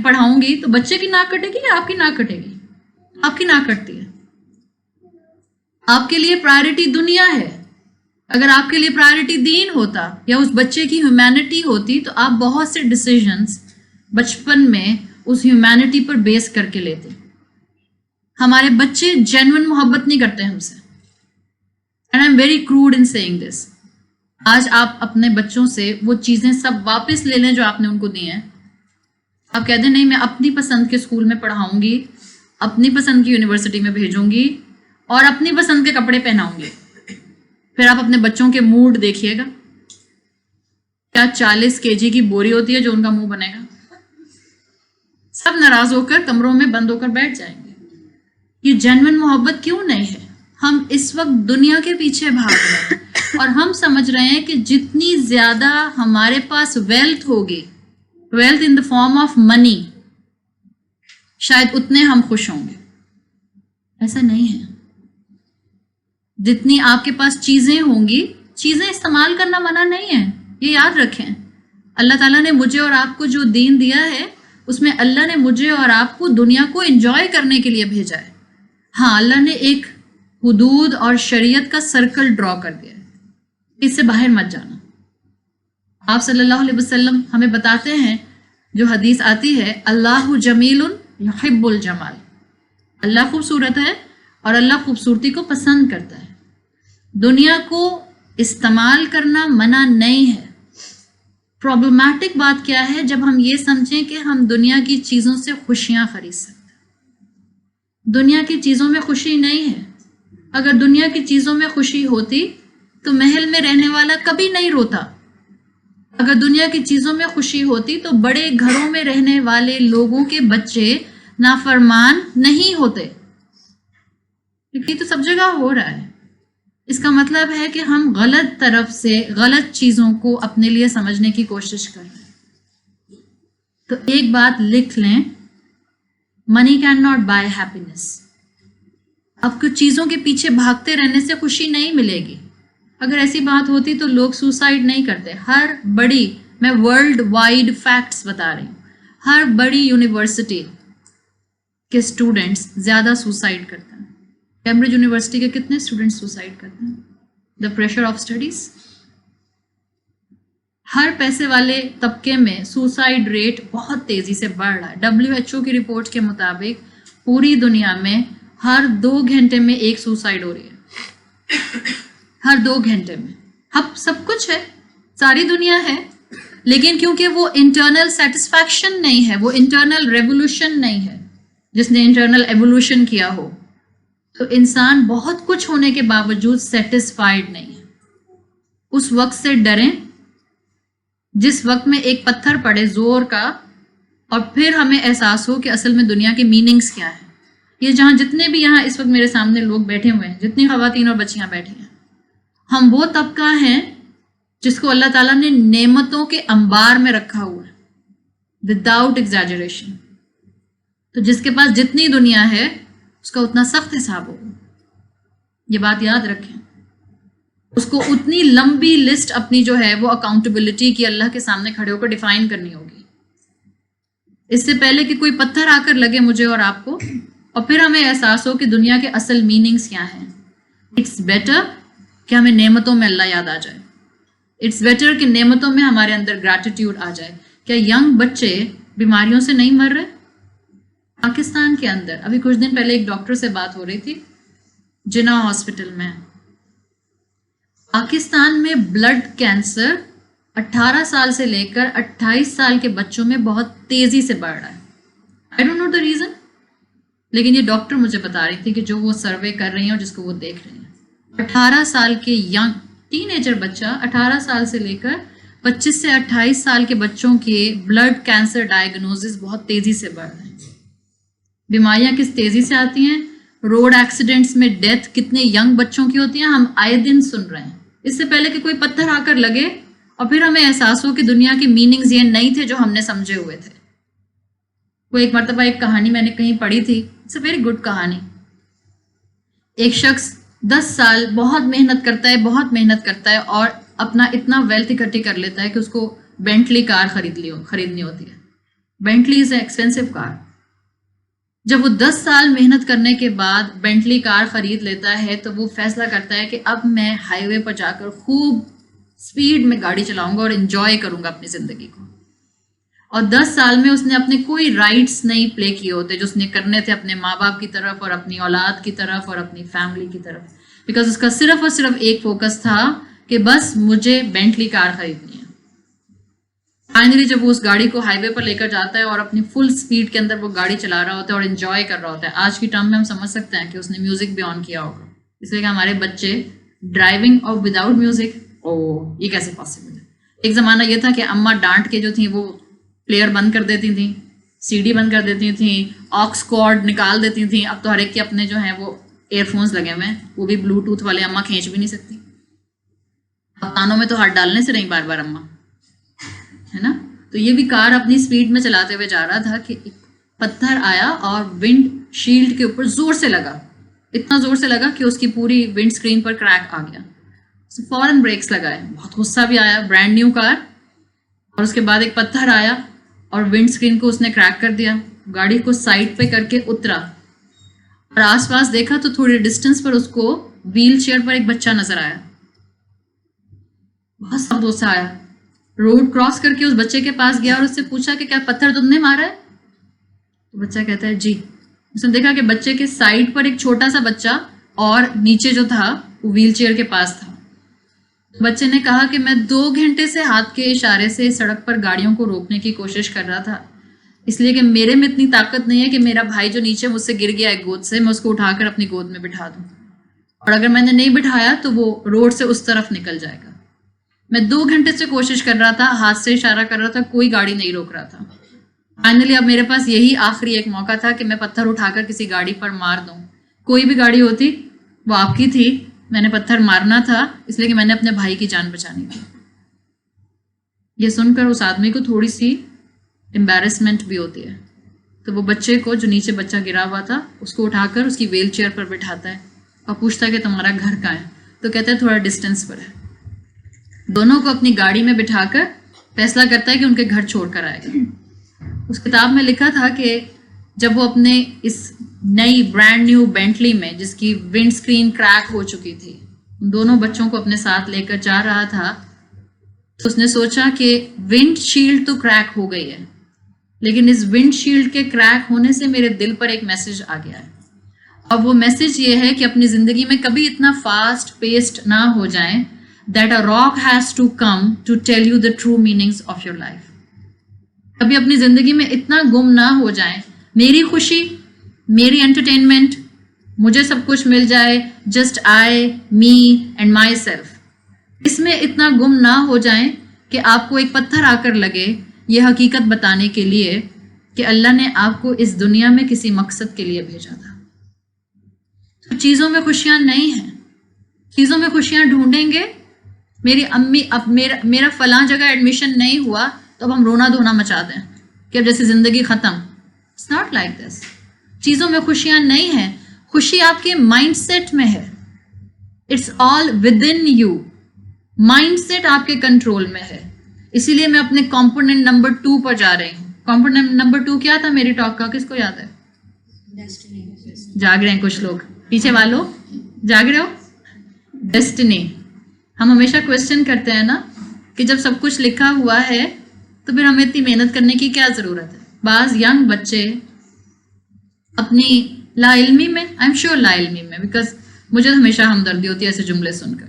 پڑھاؤں گی تو بچے کی ناک کٹے گی یا آپ کی ناک کٹے گی؟ آپ کی ناک کٹتی ہے. آپ کے لیے پرائرٹی دنیا ہے. اگر آپ کے لیے پرائرٹی دین ہوتا یا اس بچے کی ہیومینٹی ہوتی تو آپ بہت سے ڈیسیژنز بچپن میں اس ہیومینٹی پر بیس کر کے لیتے. ہمارے بچے جینوئن محبت نہیں کرتے ہم سے. And I am very crude in seeing this. آج آپ اپنے بچوں سے وہ چیزیں سب واپس لے لیں جو آپ نے ان کو دی ہیں. آپ کہہ دیں نہیں میں اپنی پسند کے اسکول میں پڑھاؤں گی، اپنی پسند کی یونیورسٹی میں بھیجوں گی اور اپنی پسند کے کپڑے پہناؤں گی. پھر آپ اپنے بچوں کے موڈ دیکھیے گا. کیا 40 kg کی بوری ہوتی ہے جو ان کا منہ بنے گا؟ سب ناراض ہو کر کمروں میں بند ہو کر بیٹھ جائیں گے. یہ جینوئن محبت کیوں نہیں ہے؟ ہم اس وقت دنیا کے پیچھے بھاگ رہے ہیں اور ہم سمجھ رہے ہیں کہ جتنی زیادہ ہمارے پاس ویلتھ ہوگی، wealth in the form of money, شاید اتنے ہم خوش ہوں گے. ایسا نہیں ہے. جتنی آپ کے پاس چیزیں ہوں گی، چیزیں استعمال کرنا منع نہیں ہے، یہ یاد رکھیں. اللہ تعالیٰ نے مجھے اور آپ کو جو دین دیا ہے اس میں اللہ نے مجھے اور آپ کو دنیا کو انجوائے کرنے کے لیے بھیجا ہے. ہاں، اللہ نے ایک حدود اور شریعت کا سرکل ڈرا کر دیا ہے، اس سے باہر مت جانا. آپ صلی اللہ علیہ وسلم ہمیں بتاتے ہیں، جو حدیث آتی ہے، اللہ جمیل یحب الجمال. اللہ خوبصورت ہے اور اللہ خوبصورتی کو پسند کرتا ہے. دنیا کو استعمال کرنا منع نہیں ہے. پرابلمٹک بات کیا ہے؟ جب ہم یہ سمجھیں کہ ہم دنیا کی چیزوں سے خوشیاں خرید سکتے ہیں. دنیا کی چیزوں میں خوشی نہیں ہے. اگر دنیا کی چیزوں میں خوشی ہوتی تو محل میں رہنے والا کبھی نہیں روتا. اگر دنیا کی چیزوں میں خوشی ہوتی تو بڑے گھروں میں رہنے والے لوگوں کے بچے نافرمان نہیں ہوتے. یہ تو سب جگہ ہو رہا ہے. اس کا مطلب ہے کہ ہم غلط طرف سے غلط چیزوں کو اپنے لیے سمجھنے کی کوشش کر رہے ہیں. تو ایک بات لکھ لیں، money can not by happiness. اب کچھ چیزوں کے پیچھے بھاگتے رہنے سے خوشی نہیں ملے گی. اگر ایسی بات ہوتی تو لوگ سوسائڈ نہیں کرتے. ہر بڑی، میں ورلڈ وائڈ فیکٹس بتا رہی ہوں، ہر بڑی یونیورسٹی کے اسٹوڈنٹس زیادہ سوسائڈ کرتے ہیں. کیمبرج یونیورسٹی کے کتنے اسٹوڈنٹس سوسائڈ کرتے ہیں؟ The pressure of studies. ہر پیسے والے طبقے میں سوسائڈ ریٹ بہت تیزی سے بڑھ رہا ہے. WHO کی رپورٹ کے مطابق پوری دنیا میں ہر 2 گھنٹے میں ایک سوسائڈ ہو رہی ہے. ہر 2 گھنٹے میں. اب سب کچھ ہے، ساری دنیا ہے، لیکن کیونکہ وہ انٹرنل سیٹسفیکشن نہیں ہے، وہ انٹرنل ریولوشن نہیں ہے جس نے انٹرنل ایوولوشن کیا ہو، تو انسان بہت کچھ ہونے کے باوجود سیٹسفائیڈ نہیں ہے. اس وقت سے ڈریں جس وقت میں ایک پتھر پڑے زور کا اور پھر ہمیں احساس ہو کہ اصل میں دنیا کے میننگز کیا ہیں. یہ جہاں جتنے بھی یہاں اس وقت میرے سامنے لوگ بیٹھے ہوئے ہیں، جتنی خواتین اور بچیاں بیٹھی ہیں، ہم وہ طبقہ ہیں جس کو اللہ تعالیٰ نے نعمتوں کے انبار میں رکھا ہوا ہے وداؤٹ ایگزیجریشن. تو جس کے پاس جتنی دنیا ہے اس کا اتنا سخت حساب ہوگا. یہ بات یاد رکھیں. اس کو اتنی لمبی لسٹ اپنی جو ہے وہ اکاؤنٹیبلٹی کی اللہ کے سامنے کھڑے ہو کر ڈیفائن کرنی ہوگی. اس سے پہلے کہ کوئی پتھر آ کر لگے مجھے اور آپ کو اور پھر ہمیں احساس ہو کہ دنیا کے اصل میننگز کیا ہیں. اٹس بیٹر کہ ہمیں نعمتوں میں اللہ یاد آ جائے. اٹس بیٹر کہ نعمتوں میں ہمارے اندر گریٹیٹیوڈ آ جائے. کیا ینگ بچے بیماریوں سے نہیں مر رہے؟ پاکستان کے اندر ابھی کچھ دن پہلے ایک ڈاکٹر سے بات ہو رہی تھی جنا ہاسپٹل میں. پاکستان میں بلڈ کینسر 18 سال سے لے کر 28 سال کے بچوں میں بہت تیزی سے بڑھ رہا ہے. I don't know the reason. لیکن یہ ڈاکٹر مجھے بتا رہی تھی کہ جو وہ سروے کر رہی ہیں اور جس کو وہ دیکھ رہی ہیں. 18 سال کے ینگ ٹین ایجر بچہ 18 سال سے لے کر 25 سے 28 سال کے بچوں کے بلڈ کینسر ڈائگنوزز بہت تیزی سے بڑھ رہے ہیں. بیماریاں کس تیزی سے آتی ہیں. روڈ ایکسیڈنٹس میں ڈیتھ کتنے ینگ بچوں کی ہوتی ہیں ہم آئے دن سن رہے ہیں. اس سے پہلے کہ کوئی پتھر آ کر لگے اور پھر ہمیں احساس ہو کہ دنیا کے میننگز یہ نہیں تھے جو ہم نے سمجھے ہوئے تھے. وہ ایک مرتبہ ایک کہانی میں نے کہیں پڑھی تھی. اٹس اے ویری گڈ کہانی. ایک شخص 10 سال بہت محنت کرتا ہے اور اپنا اتنا ویلتھ اکٹھی کر لیتا ہے کہ اس کو بینٹلی کار خریدنی ہوتی ہے. بینٹلی از اے ایکسپینسو کار. جب وہ 10 سال محنت کرنے کے بعد بینٹلی کار خرید لیتا ہے تو وہ فیصلہ کرتا ہے کہ اب میں ہائی وے پر جا کر خوب سپیڈ میں گاڑی چلاؤں گا اور انجوائے کروں گا اپنی زندگی کو. اور 10 سال میں اس نے اپنے کوئی رائٹس نہیں پلے کیے ہوتے جو اس نے کرنے تھے اپنے ماں باپ کی طرف اور اپنی اولاد کی طرف اور اپنی فیملی کی طرف. بیکاز اس کا صرف اور صرف ایک فوکس تھا کہ بس مجھے بینٹلی کار خریدنی ہے. فائنلی جب وہ اس گاڑی کو ہائی وے پر لے کر جاتا ہے اور اپنی فل سپیڈ کے اندر وہ گاڑی چلا رہا ہوتا ہے اور انجوائے کر رہا ہوتا ہے. آج کی ٹرم میں ہم سمجھ سکتے ہیں کہ اس نے میوزک بھی آن کیا ہوگا. اس لیے کہ ہمارے بچے ڈرائیونگ اور وداؤٹ میوزک یہ کیسے پاسبل ہے. ایک زمانہ یہ تھا کہ اماں ڈانٹ کے جو تھیں وہ پلیئر بند کر دیتی تھیں, سی ڈی بند کر دیتی تھیں, آکس کارڈ نکال دیتی تھیں. اب تو ہر ایک کے اپنے جو ہیں وہ ایئر فونس لگے ہوئے ہیں, وہ بھی بلوٹوتھ والے. اماں کھینچ بھی نہیں سکتی. کانوں میں تو ہاتھ ڈالنے سے نہیں بار بار اماں, ہے نا. تو یہ بھی کار اپنی سپیڈ میں چلاتے ہوئے جا رہا تھا کہ ایک پتھر آیا اور ونڈ شیلڈ کے اوپر زور سے لگا. اتنا زور سے لگا کہ اس کی پوری ونڈ اسکرین پر کریک آ گیا. فوراً بریکس لگائے. بہت غصہ بھی آیا, برانڈ نیو کار. اور اس کے بعد ایک پتھر آیا اور ونڈ اسکرین کو اس نے کریک کر دیا. گاڑی کو سائڈ پہ کر کے اترا اور آس پاس دیکھا تو تھوڑی ڈسٹینس پر اس کو ویل چیئر پر ایک بچہ نظر آیا. بہت سخت غصہ آیا. روڈ کراس کر کے اس بچے کے پاس گیا اور اس سے پوچھا کہ کیا پتھر تم نے مارا ہے؟ تو بچہ کہتا ہے جی. اس نے دیکھا کہ بچے کے سائڈ پر ایک چھوٹا سا بچہ اور نیچے جو تھا وہ ویل چیئر کے پاس تھا. بچے نے کہا کہ میں 2 گھنٹے سے ہاتھ کے اشارے سے سڑک پر گاڑیوں کو روکنے کی کوشش کر رہا تھا, اس لیے کہ میرے میں اتنی طاقت نہیں ہے کہ میرا بھائی جو نیچے مجھ سے گر گیا ایک گود سے, میں اس کو اٹھا کر اپنی گود میں بٹھا دوں. اور اگر میں نے نہیں بٹھایا تو وہ روڈ سے اس طرف نکل جائے گا. میں 2 گھنٹے سے کوشش کر رہا تھا, ہاتھ سے اشارہ کر رہا تھا, کوئی گاڑی نہیں روک رہا تھا. فائنلی اب میرے پاس یہی آخری ایک موقع تھا کہ میں پتھر اٹھا کر کسی گاڑی پر مار دوں. کوئی بھی گاڑی ہوتی وہ آپ کی تھی, میں نے پتھر مارنا تھا اس لیے کہ میں نے اپنے بھائی کی جان بچانی تھی. یہ سن کر اس آدمی کو تھوڑی سی امبیرسمنٹ بھی ہوتی ہے. تو وہ بچے کو, جو نیچے بچہ گرا ہوا تھا, اس کو اٹھا کر اس کی ویل چیئر پر بٹھاتا ہے اور پوچھتا ہے کہ تمہارا گھر کہاں ہے؟ تو کہتا ہے تھوڑا ڈسٹینس پر ہے. دونوں کو اپنی گاڑی میں بٹھا کر فیصلہ کرتا ہے کہ ان کے گھر چھوڑ کر آئے گا. اس کتاب میں لکھا تھا کہ جب وہ اپنے اس نئی برانڈ نیو بینٹلی میں, جس کی ونڈ اسکرین کریک ہو چکی تھی, ان دونوں بچوں کو اپنے ساتھ لے کر جا رہا تھا, تو اس نے سوچا کہ ونڈ شیلڈ تو کریک ہو گئی ہے, لیکن اس ونڈ شیلڈ کے کریک ہونے سے میرے دل پر ایک میسج آ گیا ہے. اور وہ میسج یہ ہے کہ اپنی زندگی میں کبھی اتنا فاسٹ پیسڈ نہ ہو جائیں that a rock has to come to tell you the true meanings of your life. کبھی اپنی زندگی میں اتنا گم نہ ہو جائیں, میری خوشی, میری انٹرٹینمنٹ, مجھے سب کچھ مل جائے, just I, me and myself, اس میں اتنا گم نہ ہو جائیں کہ آپ کو ایک پتھر آ کر لگے یہ حقیقت بتانے کے لیے کہ اللہ نے آپ کو اس دنیا میں کسی مقصد کے لیے بھیجا تھا. تو چیزوں میں خوشیاں نہیں ہیں. چیزوں میں خوشیاں ڈھونڈیں گے. میری امی, اب میرا فلاں جگہ ایڈمیشن نہیں ہوا تو اب ہم رونا دھونا مچا دیں کہ اب جیسے زندگی ختم. It's not like this. چیزوں میں خوشیاں نہیں ہیں, خوشی آپ کے مائنڈ سیٹ میں ہے. It's all within you. Mindset آپ کے کنٹرول میں ہے. اسی لیے میں اپنے کمپوننٹ نمبر 2 پر جا رہی ہوں. کمپوننٹ نمبر 2 کیا تھا میری ٹاک کا, کس کو یاد ہے؟ جاگ رہے ہیں کچھ لوگ, پیچھے والوں جاگ رہے ہو؟ ڈیسٹنی. ہم ہمیشہ کوشچن کرتے ہیں نا کہ جب سب کچھ لکھا ہوا ہے تو پھر ہمیں اتنی محنت کرنے کی کیا ضرورت ہے. بعض ینگ بچے اپنی لا علمی میں, آئی ایم شیور لا علمی میں, بیکاز مجھے ہمیشہ ہمدردی ہوتی ہے ایسے جملے سن کر,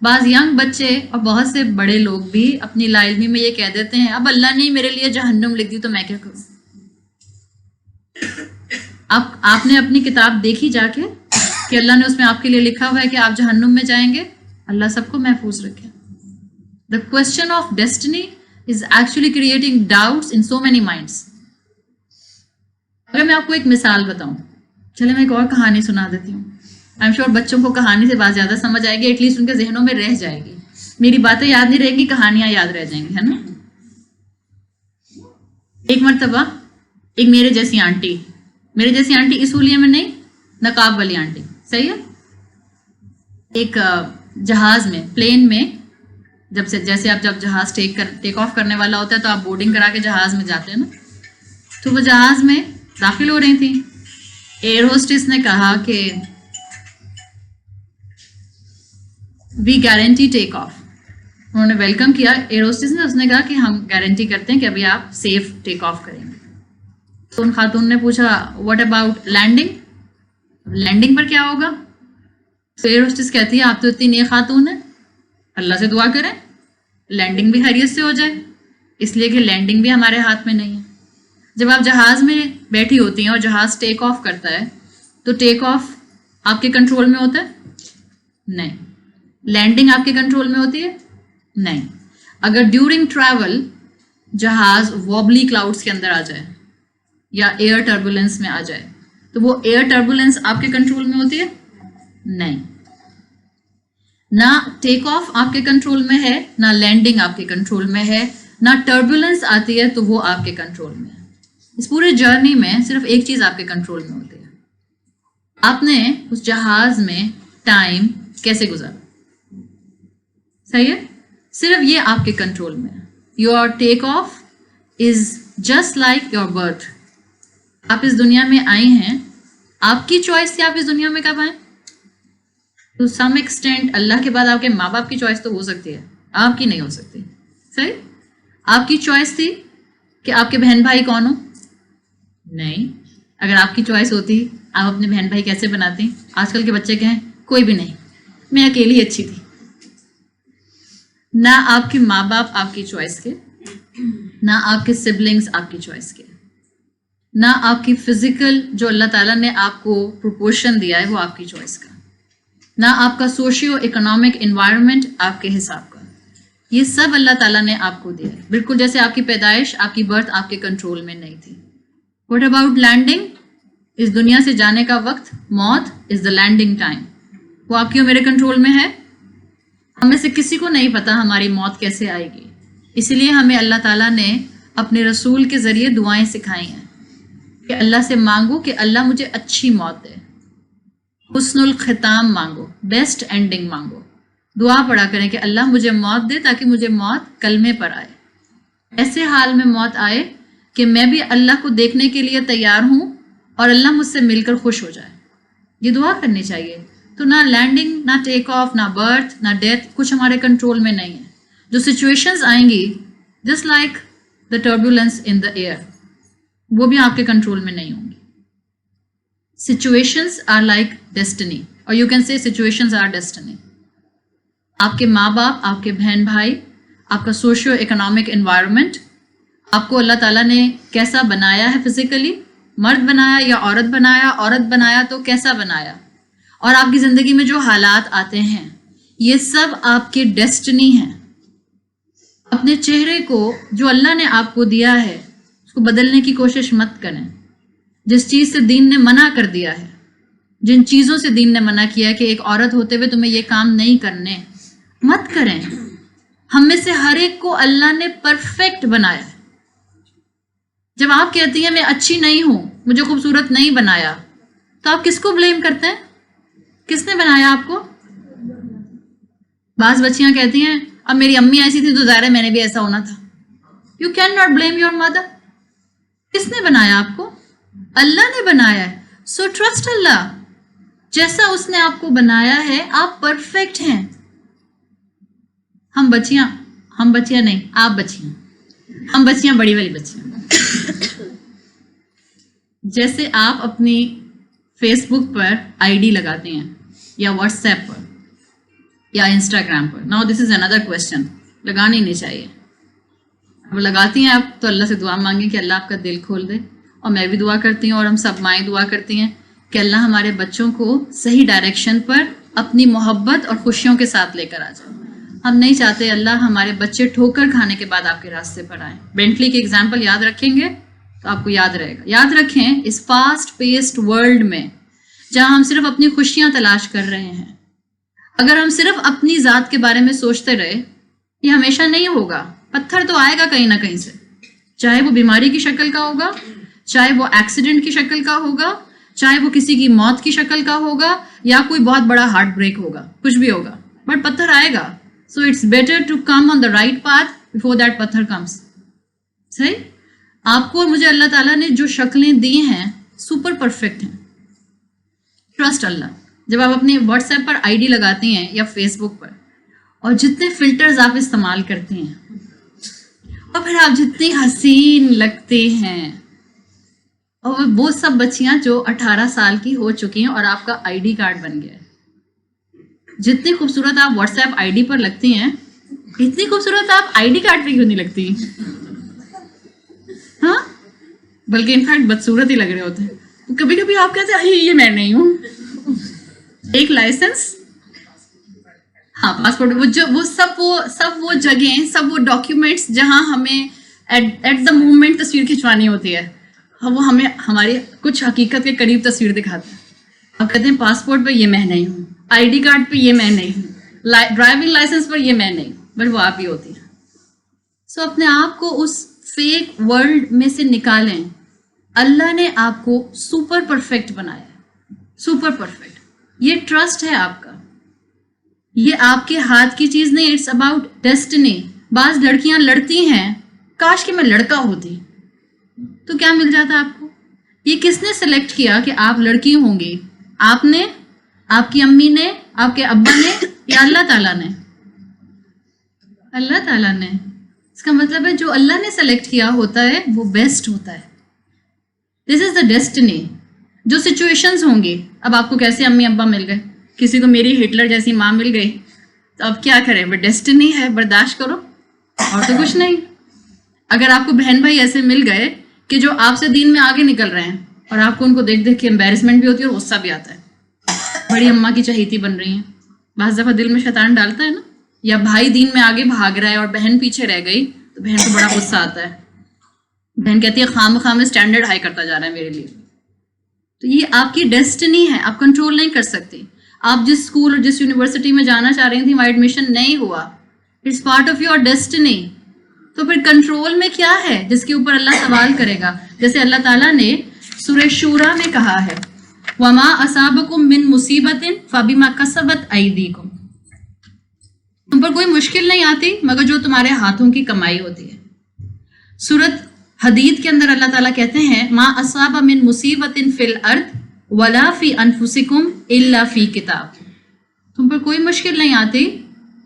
بعض ینگ بچے اور بہت سے بڑے لوگ بھی اپنی لا علمی میں یہ کہہ دیتے ہیں اب اللہ نے میرے لیے جہنم لکھ دی تو میں کیا کروں. آپ نے اپنی کتاب دیکھی جا کے کہ اللہ نے اس میں آپ کے لیے لکھا ہوا ہے کہ آپ جہنم میں جائیں گے؟ اللہ سب کو محفوظ رکھے. The question of destiny is actually creating doubts in so many minds. اگر میں آپ کو ایک مثال بتاؤں, چلے میں ایک اور کہانی سنا دیتی ہوں. آئی ایم شیور بچوں کو کہانی سے بات زیادہ سمجھ آئے گی, ایٹ لیسٹ ان کے ذہنوں میں رہ جائے گی. میری باتیں یاد نہیں رہیں گی, کہانیاں یاد رہ جائیں گی, ہے نا. ایک مرتبہ ایک میرے جیسی آنٹی اس حلیے میں نہیں, نقاب والی آنٹی, صحیح ہے, ایک جہاز میں, پلین میں, جیسے آپ جب جہاز ٹیک آف کرنے والا ہوتا ہے تو آپ بورڈنگ کرا کے جہاز میں جاتے ہیں نا, تو وہ جہاز میں داخل ہو رہی تھیں. ایئر ہوسٹس نے کہا کہ وی گارنٹی ٹیک آف. انہوں نے ویلکم کیا ایئر ہوسٹس نے, اس نے کہا کہ ہم گارنٹی کرتے ہیں کہ ابھی آپ سیف ٹیک آف کریں گے. تو ان خاتون نے پوچھا واٹ اباؤٹ لینڈنگ, لینڈنگ پر کیا ہوگا؟ تو ایئر ہوسٹس کہتی ہے آپ تو اتنی نیک خاتون ہیں, اللہ سے دعا کریں لینڈنگ بھی خیریت سے ہو جائے, اس لیے کہ لینڈنگ بھی ہمارے ہاتھ میں نہیں ہے. جب آپ جہاز میں بیٹھی ہوتی ہیں اور جہاز ٹیک آف کرتا ہے تو ٹیک آف آپ کے کنٹرول میں ہوتا ہے؟ نہیں. لینڈنگ آپ کے کنٹرول میں ہوتی ہے؟ نہیں. اگر ڈیورنگ ٹریول جہاز وابلی کلاؤڈس کے اندر آ جائے یا ایئر ٹربولنس میں آ جائے تو وہ ایئر ٹربولنس آپ کے کنٹرول میں ہوتی ہے؟ نہیں. نہ ٹیک آف آپ کے کنٹرول میں ہے, نہ لینڈنگ آپ کے کنٹرول میں ہے, نہ ٹربولنس آتی ہے تو وہ آپ کے کنٹرول میں ہے. اس پورے جرنی میں صرف ایک چیز آپ کے کنٹرول میں ہوتی ہے, آپ نے اس جہاز میں ٹائم کیسے گزارا. صحیح ہے, صرف یہ آپ کے کنٹرول میں ہے. Your take of is just like your birth. آپ اس دنیا میں آئی ہیں, آپ کی چوائس تھی آپ اس دنیا میں کب آئیں. ٹو سم ایکسٹینٹ اللہ کے بعد آپ کے ماں باپ کی چوائس تو ہو سکتی ہے, آپ کی نہیں ہو سکتی. صحیح, آپ کی چوائس تھی کہ آپ کے بہن بھائی کون ہو. نہیں, اگر آپ کی چوائس ہوتی آپ اپنے بہن بھائی کیسے بناتی. آج کل کے بچے کہیں کوئی بھی نہیں, میں اکیلی اچھی تھی. نہ آپ کے ماں باپ آپ کی چوائس کے, نہ آپ کے سبلنگس آپ کی چوائس کے, نہ آپ کی فزیکل جو اللہ تعالیٰ نے آپ کو پروپورشن دیا ہے وہ آپ کی چوائس کا, نہ آپ کا سوشیو اکنامک انوائرمنٹ آپ کے حساب کا. یہ سب اللہ تعالیٰ نے آپ کو دیا ہے, بالکل جیسے آپ کی پیدائش, آپ کی برتھ آپ کے کنٹرول میں نہیں تھی. What about landing? اس دنیا سے جانے کا وقت, موت از دا لینڈنگ ٹائم, وہ آپ کی اور میرے کنٹرول میں ہے. ہم میں سے کسی کو نہیں پتا ہماری موت کیسے آئے گی, اسی لیے ہمیں اللہ تعالیٰ نے اپنے رسول کے ذریعے دعائیں سکھائی ہیں کہ اللہ سے مانگو کہ اللہ مجھے اچھی موت دے, حسن الختام مانگو, بیسٹ اینڈنگ مانگو. دعا پڑھا کریں کہ اللہ مجھے موت دے تاکہ مجھے موت کلمے پر آئے, ایسے حال میں موت آئے کہ میں بھی اللہ کو دیکھنے کے لیے تیار ہوں اور اللہ مجھ سے مل کر خوش ہو جائے. یہ دعا کرنی چاہیے. تو نہ لینڈنگ, نہ ٹیک آف, نہ برتھ, نہ ڈیتھ کچھ ہمارے کنٹرول میں نہیں ہے. جو سچویشنز آئیں گی just like the turbulence in the air, وہ بھی آپ کے کنٹرول میں نہیں ہوں گی. سچویشنز آر لائک ڈیسٹنی, اور you can say situations are destiny. آپ کے ماں باپ, آپ کے بہن بھائی, آپ کا سوشیو اکنامک انوائرمنٹ, آپ کو اللہ تعالیٰ نے کیسا بنایا ہے فزیکلی, مرد بنایا یا عورت بنایا تو کیسا بنایا, اور آپ کی زندگی میں جو حالات آتے ہیں یہ سب آپ کی ڈیسٹنی ہیں. اپنے چہرے کو جو اللہ نے آپ کو دیا ہے اس کو بدلنے کی کوشش مت کریں. جس چیز سے دین نے منع کر دیا ہے, جن چیزوں سے دین نے منع کیا ہے کہ ایک عورت ہوتے ہوئے تمہیں یہ کام نہیں کرنے, مت کریں. ہم میں سے ہر ایک کو اللہ نے پرفیکٹ بنایا ہے. جب آپ کہتی ہیں میں اچھی نہیں ہوں, مجھے خوبصورت نہیں بنایا, تو آپ کس کو بلیم کرتے ہیں؟ کس نے بنایا آپ کو؟ بعض بچیاں کہتی ہیں اب میری امی ایسی تھی تو ظاہر ہے میں نے بھی ایسا ہونا تھا. You can not blame your mother. کس نے بنایا آپ کو؟ اللہ نے بنایا ہے. سو ٹرسٹ اللہ. جیسا اس نے آپ کو بنایا ہے آپ پرفیکٹ ہیں. ہم بچیاں نہیں, آپ بچیاں, ہم بچیاں بڑی والی بچیاں. جیسے آپ اپنی face book per I D لگاتے ہیں یا واٹس ایپ پر یا Instagram per. Now this is another question. لگانی نہیں چاہیے. اب لگاتی ہیں آپ تو اللہ سے دعا مانگیں کہ اللہ آپ کا دل کھول دے. اور میں بھی دعا کرتی ہوں اور ہم سب مائیں دعا کرتی ہیں کہ اللہ ہمارے بچوں کو صحیح ڈائریکشن پر اپنی محبت اور خوشیوں کے ساتھ لے کر آ جائے. ہم نہیں چاہتے اللہ ہمارے بچے ٹھوکر کھانے کے بعد آپ کے راستے پر آئیں. بینٹلی کی ایگزامپل یاد رکھیں گے تو آپ کو یاد رہے گا. یاد رکھیں اس فاسٹ پیسڈ ورلڈ میں جہاں ہم صرف اپنی خوشیاں تلاش کر رہے ہیں, اگر ہم صرف اپنی ذات کے بارے میں سوچتے رہے یہ ہمیشہ نہیں ہوگا. پتھر تو آئے گا کہیں نہ کہیں سے, چاہے وہ بیماری کی شکل کا ہوگا, چاہے وہ ایکسیڈنٹ کی شکل کا ہوگا, چاہے وہ کسی کی موت کی شکل کا ہوگا یا کوئی بہت بڑا ہارٹ بریک ہوگا, کچھ بھی ہوگا, بٹ پتھر آئے گا. So it's better to come on the right path before that پتھر کمس. صحیح. آپ کو اور مجھے اللہ تعالیٰ نے جو شکلیں دی ہیں سپر پرفیکٹ ہیں. ٹرسٹ اللہ. جب آپ اپنے what's app per I D لگاتی ہیں یا فیس بک پر, اور جتنے فلٹرز آپ استعمال کرتے ہیں, اور پھر آپ جتنی حسین لگتے ہیں, اور وہ سب بچیاں جو 18 سال کی ہو چکی ہیں اور آپ کا آئی ڈی کارڈ بن گیا ہے, جتنی خوبصورت آپ واٹس ایپ آئی ڈی پر لگتی ہیں اتنی خوبصورت آپ آئی ڈی کارڈ پہ کیوں نہیں لگتی؟ ہاں, بلکہ انفیکٹ بدصورت ہی لگ رہے ہوتے ہیں. کبھی کبھی آپ کہتے ہیں یہ میں نہیں ہوں. ایک لائسنس, ہاں پاسپورٹ, وہ سب وہ جگہیں, سب وہ ڈاکیومنٹس جہاں ہمیں ایٹ دا مومنٹ تصویر کھنچوانی ہوتی ہے, وہ ہمیں ہماری کچھ حقیقت کے قریب تصویر دکھاتے ہیں. آپ کہتے ہیں پاسپورٹ پہ یہ میں نہیں ہوں, آئی ڈی کارڈ پہ یہ میں نہیں ہوں, ڈرائیونگ لائسنس پر یہ میں نہیں, بٹ وہ آپ ہی ہوتی ہے. سو اپنے آپ کو اس فیک ورلڈ میں سے نکالیں. اللہ نے آپ کو سپر پرفیکٹ بنایا ہے, سپر پرفیکٹ. یہ ٹرسٹ ہے آپ کا, یہ آپ کے ہاتھ کی چیز نہیں. It's about destiny. بعض لڑکیاں لڑتی ہیں کاش کہ میں لڑکا ہوتی, تو کیا مل جاتا آپ کو؟ یہ کس نے سلیکٹ کیا کہ آپ لڑکی ہوں گی؟ آپ نے, آپ کی امی نے, آپ کے ابا نے, یا اللہ تعالیٰ نے؟ اللہ تعالیٰ نے. اس کا مطلب ہے جو اللہ نے سلیکٹ کیا ہوتا ہے وہ بیسٹ ہوتا ہے. دس از دا ڈیسٹنی. جو سچویشنز ہوں گی, اب آپ کو کیسے امی ابا مل گئے, کسی کو میری ہٹلر جیسی ماں مل گئی, تو اب کیا کریں, وہ ڈیسٹنی ہے, برداشت کرو, اور تو کچھ نہیں. اگر آپ کو بہن بھائی ایسے مل گئے کہ جو آپ سے دین میں آگے نکل رہے ہیں, اور آپ کو ان کو دیکھ دیکھ کے امبیرسمنٹ بھی ہوتی ہے اور غصہ بھی آتا ہے, بڑی اماں کی چہیتی بن رہی ہیں, بعض دفعہ دل میں شیطان ڈالتا ہے نا, یا بھائی دین میں آگے بھاگ رہا ہے اور بہن پیچھے رہ گئی, تو بہن کو بڑا غصہ آتا ہے. بہن کہتی ہے خام خام اسٹینڈرڈ ہائی کرتا جا رہا ہے میرے لیے. تو یہ آپ کی ڈیسٹنی ہے, آپ کنٹرول نہیں کر سکتے. آپ جس اسکول اور جس یونیورسٹی میں جانا چاہ رہی تھیں وہاں ایڈمیشن نہیں ہوا, it's part of your destiny. تو پھر کنٹرول میں کیا ہے جس کے اوپر اللہ سوال کرے گا؟ جیسے اللہ تعالیٰ نے سورہ شورا میں کہا ہے وَمَا أَصَابَكُم مِّن مُّصِيبَةٍ فَبِمَا كَسَبَتْ أَيْدِيكُمْ. تم پر کوئی مشکل نہیں آتی مگر جو تمہارے ہاتھوں کی کمائی ہوتی ہے. سورۃ حدید کے اندر اللہ تعالیٰ کہتے ہیں مَا أَصَابَ مِن مُّصِيبَةٍ فِي الْأَرْضِ وَلَا فِي أَنفُسِكُمْ إِلَّا فِي كِتَابٍ. تم پر کوئی مشکل نہیں آتی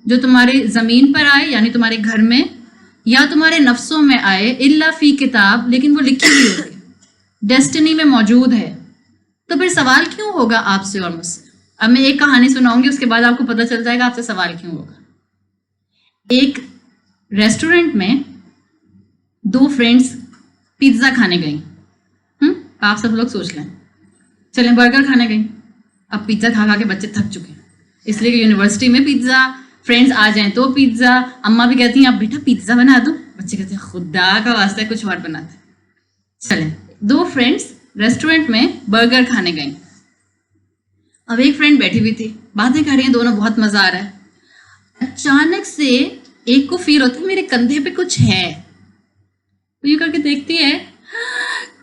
جو تمہاری زمین پر آئے, یعنی تمہارے گھر میں یا تمہارے نفسوں میں آئے, الا فی کتاب, لیکن وہ لکھی ہوئی ہوتی ہے, ڈیسٹنی میں موجود ہے. تو پھر سوال کیوں ہوگا آپ سے اور مجھ سے؟ اب میں ایک کہانی سناؤں گی, اس کے بعد آپ کو پتہ چل جائے گا آپ سے سوال کیوں ہوگا. ایک ریسٹورنٹ میں 2 فرینڈس پیزا کھانے گئیں. آپ سب لوگ سوچ لیں, چلیں برگر کھانے گئیں. اب پیزا کھا کھا کے بچے تھک چکے ہیں, اس لیے کہ یونیورسٹی میں پیزا, فرینڈس آ جائیں تو پیزا, اماں بھی کہتی ہیں اب بیٹا پیزا بنا دو, بچے کہتے ہیں خدا کا واسطہ کچھ اور بناتے. چلیں 2 فرینڈس ریسٹورنٹ میں برگر کھانے گئیں. اب ایک فرینڈ بیٹھی ہوئی تھی, باتیں کر رہی ہیں دونوں, بہت مزہ آ رہا ہے. اچانک سے ایک کو فیل ہوتا ہے میرے کندھے پہ کچھ ہے, تو یہ کر کے دیکھتی ہے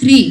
3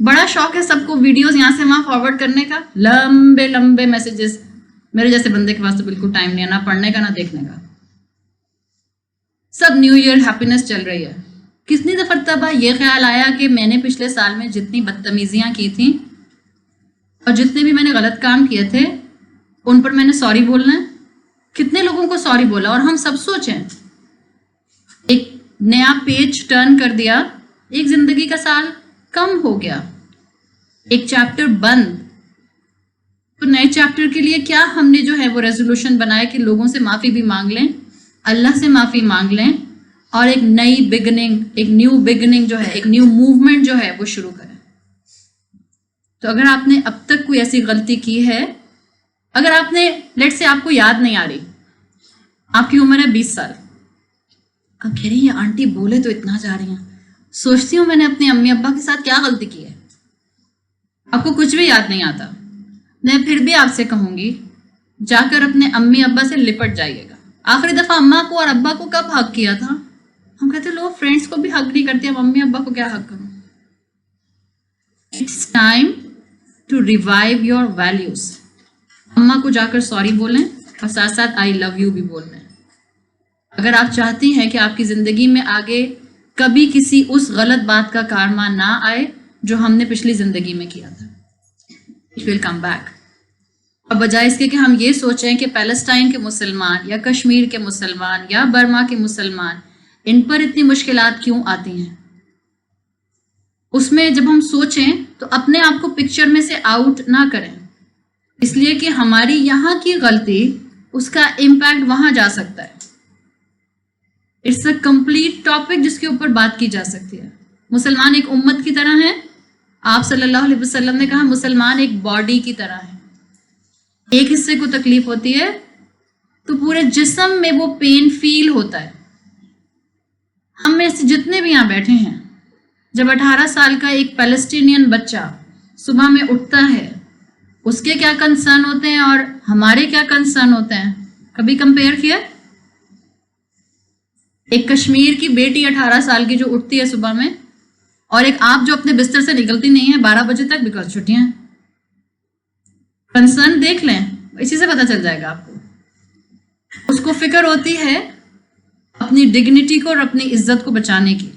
بڑا شوق ہے سب کو ویڈیوز یہاں سے وہاں فارورڈ کرنے کا، لمبے لمبے میسیجز. میرے جیسے بندے کے پاس تو بالکل ٹائم نہیں ہے، نہ پڑھنے کا نہ دیکھنے کا. سب نیو ایئر ہیپینس چل رہی ہے. کتنی دفعہ یہ خیال آیا کہ میں نے پچھلے سال میں جتنی بدتمیزیاں کی تھیں اور جتنے بھی میں نے غلط کام کیے تھے ان پر میں نے سوری بولنا ہے. کتنے لوگوں کو سوری بولا. اور ہم سب سوچیں ایک نیا پیج ٹرن کر دیا، ایک زندگی کا سال کم ہو گیا، ایک چیپٹر بند. تو نئے چیپٹر کے لیے کیا ہم نے جو ہے وہ ریزولوشن بنایا کہ لوگوں سے معافی بھی مانگ لیں، اللہ سے معافی مانگ لیں اور ایک نئی بگننگ، ایک نیو بگننگ جو ہے، ایک نیو موومنٹ جو ہے وہ شروع کریں. تو اگر آپ نے اب تک کوئی ایسی غلطی کی ہے، اگر آپ نے لیٹ سے آپ کو یاد نہیں آ رہی، آپ کی عمر ہے 20 سال، آپ کہہ رہی ہیں یہ آنٹی بولے تو اتنا جا رہی ہیں، سوچتی ہوں میں نے اپنے امی ابا کے ساتھ کیا غلطی کی ہے. آپ کو کچھ بھی یاد نہیں آتا. میں پھر بھی آپ سے کہوں گی جا کر اپنے امی ابا سے لپٹ جائیے گا. آخری دفعہ اماں کو اور ابا کو کب حق کیا تھا؟ ہم کہتے لوگ فرینڈس کو بھی حق نہیں کرتے، اب امی ابا کو کیا حق کروں. It's time to revive your values. اماں کو جا کر سوری بولیں اور ساتھ ساتھ آئی لو یو بھی بولنا ہے. اگر آپ چاہتی ہیں کہ آپ کی زندگی میں آگے کبھی کسی اس غلط بات کا کارنامہ نہ آئے جو ہم نے پچھلی زندگی میں کیا تھا، اٹ ول کم بیک. اور بجائے اس کے کہ ہم یہ سوچیں کہ پیلسٹائن کے مسلمان یا کشمیر کے مسلمان یا برما کے مسلمان ان پر اتنی مشکلات کیوں آتی ہیں، اس میں جب ہم سوچیں تو اپنے آپ کو پکچر میں سے آؤٹ نہ کریں، اس لیے کہ ہماری یہاں کی غلطی اس کا امپیکٹ وہاں جا سکتا ہے. اٹس اے کمپلیٹ ٹاپک جس کے اوپر بات کی جا سکتی ہے. مسلمان ایک امت کی طرح ہیں. آپ صلی اللہ علیہ وسلم نے کہا مسلمان ایک باڈی کی طرح ہے. ایک حصے کو تکلیف ہوتی ہے تو پورے جسم میں وہ پین فیل ہوتا ہے. ہم میں سے جتنے بھی یہاں بیٹھے ہیں، جب 18 سال کا ایک پیلسٹینین بچہ صبح میں اٹھتا ہے، اس کے کیا کنسرن ہوتے ہیں اور ہمارے کیا کنسرن ہوتے ہیں، کبھی کمپیئر کیا؟ ایک کشمیر کی بیٹی 18 سال کی جو اٹھتی ہے صبح میں، اور ایک آپ جو اپنے بستر سے نکلتی نہیں ہے 12 بجے تک بیکاز چھٹیاں ہیں. کنسرن دیکھ لیں، اسی سے پتہ چل جائے گا آپ کو. اس کو فکر ہوتی ہے اپنی ڈگنیٹی کو اور اپنی عزت کو بچانے کی،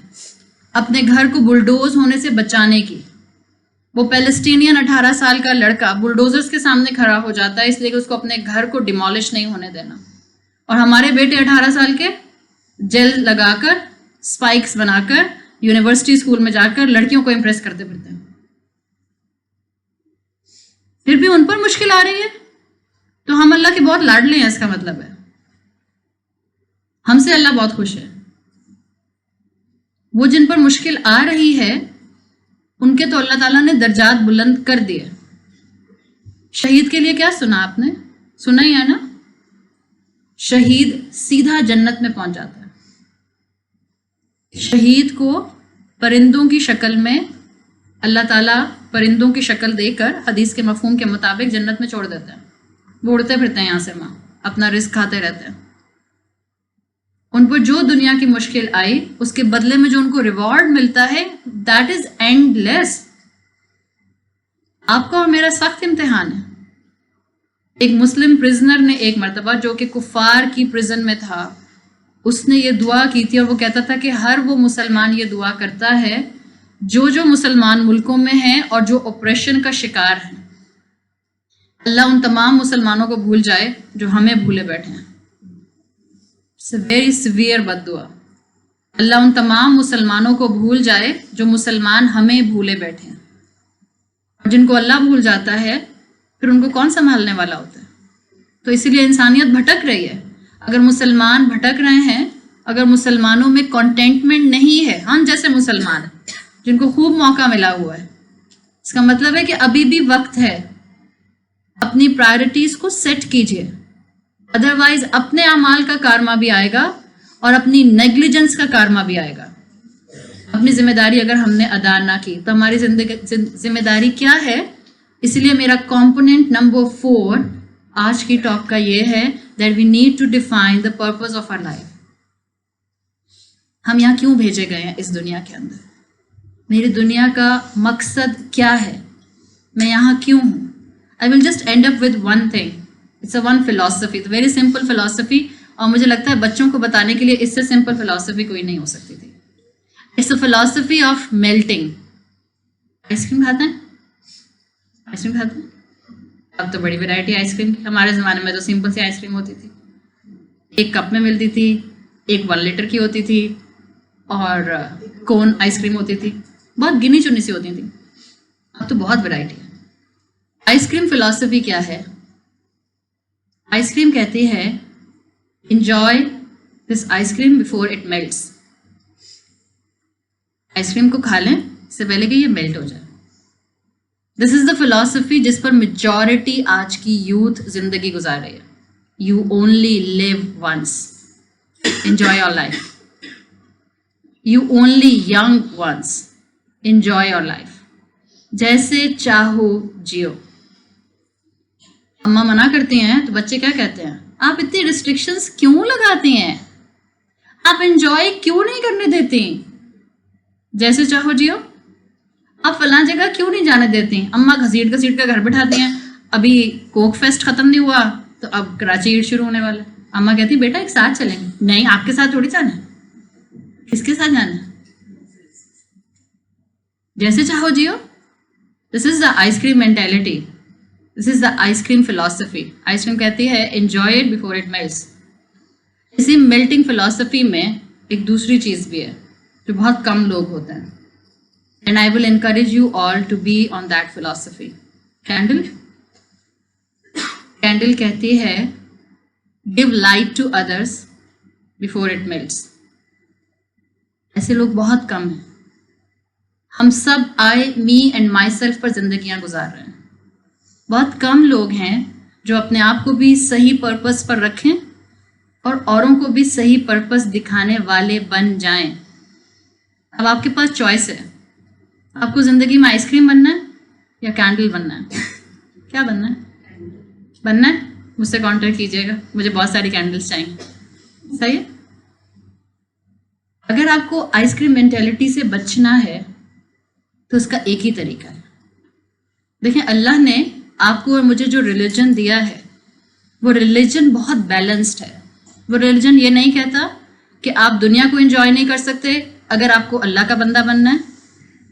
اپنے گھر کو بلڈوز ہونے سے بچانے کی. وہ پیلسٹینین 18 سال کا لڑکا بلڈوزرز کے سامنے کھڑا ہو جاتا ہے اس لیے کہ اس کو اپنے گھر کو ڈیمالش نہیں ہونے دینا. اور ہمارے بیٹے 18 سال کے جیل لگا کر، اسپائکس بنا کر، یونیورسٹی اسکول میں جا کر لڑکیوں کو امپریس کرتے پھرتے ہیں. پھر بھی ان پر مشکل آ رہی ہے تو ہم اللہ کے بہت لاڈلے ہیں، اس کا مطلب ہے ہم سے اللہ بہت خوش ہے. وہ جن پر مشکل آ رہی ہے ان کے تو اللہ تعالیٰ نے درجات بلند کر دیے. شہید کے لیے کیا سنا آپ نے؟ سنا ہی ہے نا، شہید سیدھا جنت میں پہنچ جاتا ہے. شہید کو پرندوں کی شکل میں اللہ تعالیٰ پرندوں کی شکل دے کر حدیث کے مفہوم کے مطابق جنت میں چھوڑ دیتے ہیں. وہ اڑتے پھرتے ہیں یہاں سے وہاں، اپنا رزق کھاتے رہتے ہیں. ان پر جو دنیا کی مشکل آئی اس کے بدلے میں جو ان کو ریوارڈ ملتا ہے دیٹ از اینڈ لیس. آپ کا اور میرا سخت امتحان ہے. ایک مسلم پرزنر نے ایک مرتبہ جو کہ کفار کی پرزن میں تھا، اس نے یہ دعا کی تھی اور وہ کہتا تھا کہ ہر وہ مسلمان یہ دعا کرتا ہے جو مسلمان ملکوں میں ہیں اور جو اپریشن کا شکار ہیں، اللہ ان تمام مسلمانوں کو بھول جائے جو ہمیں بھولے بیٹھے ہیں. ویری سیویئر بد دعا. اللہ ان تمام مسلمانوں کو بھول جائے جو مسلمان ہمیں بھولے بیٹھے ہیں. اور جن کو اللہ بھول جاتا ہے پھر ان کو کون سنبھالنے والا ہوتا ہے؟ تو اسی لیے انسانیت بھٹک رہی ہے. اگر مسلمان بھٹک رہے ہیں، اگر مسلمانوں میں کنٹینٹمنٹ نہیں ہے، ہم جیسے مسلمان جن کو خوب موقع ملا ہوا ہے، اس کا مطلب ہے کہ ابھی بھی وقت ہے. اپنی پرائرٹیز کو سیٹ کیجیے، ادروائز اپنے اعمال کا کارما بھی آئے گا اور اپنی نیگلیجنس کا کارما بھی آئے گا. اپنی ذمہ داری اگر ہم نے ادا نہ کی تو ہماری ذمہ داری کیا ہے؟ اس لیے میرا کمپوننٹ نمبر 4 آج کی ٹاک کا یہ ہے that we need to define the purpose of our life. ہم یہاں کیوں بھیجے گئے ہیں اس دنیا کے اندر؟ میری دنیا کا مقصد کیا ہے, میں یہاں کیوں ہوں. I will just end up with one thing. It's a one philosophy, the very simple philosophy. اور مجھے لگتا ہے بچوں کو بتانے کے لیے اس سے سمپل فلاسفی کوئی نہیں ہو سکتی تھی. It's a philosophy of melting. Ice cream کھاتے ہیں؟ آئس کریم کھاتے ہیں؟ اب تو بڑی ویرائٹی آئس کریم کی. ہمارے زمانے میں تو سمپل سی آئس کریم ہوتی تھی, ایک کپ میں ملتی تھی, ایک 1 لیٹر کی ہوتی تھی, اور کون آئس کریم ہوتی تھی, بہت گنی چنی سی ہوتی تھیں. اب تو بہت ویرائٹی ہے. آئس کریم فلاسفی کیا ہے؟ آئس کریم کہتی ہے enjoy this ice cream before it melts. Ice cream کو کھا لیں اس سے پہلے کہ یہ میلٹ ہو جائے. دس از دا فلاسفی جس پر میجورٹی آج کی یوتھ زندگی گزار رہی ہے. You only live once, enjoy your life. You only young once, enjoy your life. جیسے چاہو جیو. اماں منع کرتی ہیں تو بچے کیا کہتے ہیں؟ آپ اتنی ریسٹرکشنز کیوں لگاتی ہیں؟ آپ انجوائے کیوں نہیں کرنے دیتی؟ جیسے چاہو جیو. آپ فلاں جگہ کیوں نہیں جانے دیتی؟ اماں گھسیٹ گھسیٹ کے گھر بٹھاتی ہیں. ابھی کوک فیسٹ ختم نہیں ہوا تو اب کراچی ایٹ شروع ہونے والا ہے. اماں کہتی بیٹا ایک ساتھ چلیں گے. نہیں, آپ کے ساتھ تھوڑی جانا ہے. کس کے ساتھ جانا ہے؟ جیسے چاہو جیو. This is the ice cream mentality. This is the ice cream philosophy. Ice cream کہتی ہے enjoy it before it melts. اسی میلٹنگ فلاسفی میں ایک دوسری چیز بھی ہے جو بہت کم لوگ ہوتے ہیں. And I will encourage you all to be on that philosophy. Candle. Candle کہتی ہے give light to others before it melts. ایسے لوگ بہت کم ہیں. ہم سب آئی می اینڈ مائی سیلف پر زندگیاں گزار رہے ہیں. بہت کم لوگ ہیں جو اپنے آپ کو بھی صحیح پرپس پر رکھیں اور اوروں کو بھی صحیح پرپس دکھانے والے بن جائیں. اب آپ کے پاس چوائس ہے. آپ کو زندگی میں آئس کریم بننا ہے یا کینڈل بننا ہے؟ کیا بننا ہے؟ بننا ہے. مجھ سے کانٹیکٹ کیجیے گا, مجھے بہت ساری کینڈلس چاہیے. صحیح ہے. اگر آپ کو آئس کریم مینٹیلٹی سے بچنا ہے تو اس کا ایک ہی طریقہ ہے. دیکھیں, اللہ نے آپ کو اور مجھے جو ریلیجن دیا ہے وہ ریلیجن بہت بیلنسڈ ہے. وہ ریلیجن یہ نہیں کہتا کہ آپ دنیا کو انجوائے نہیں کر سکتے اگر آپ کو اللہ کا بندہ بننا ہے,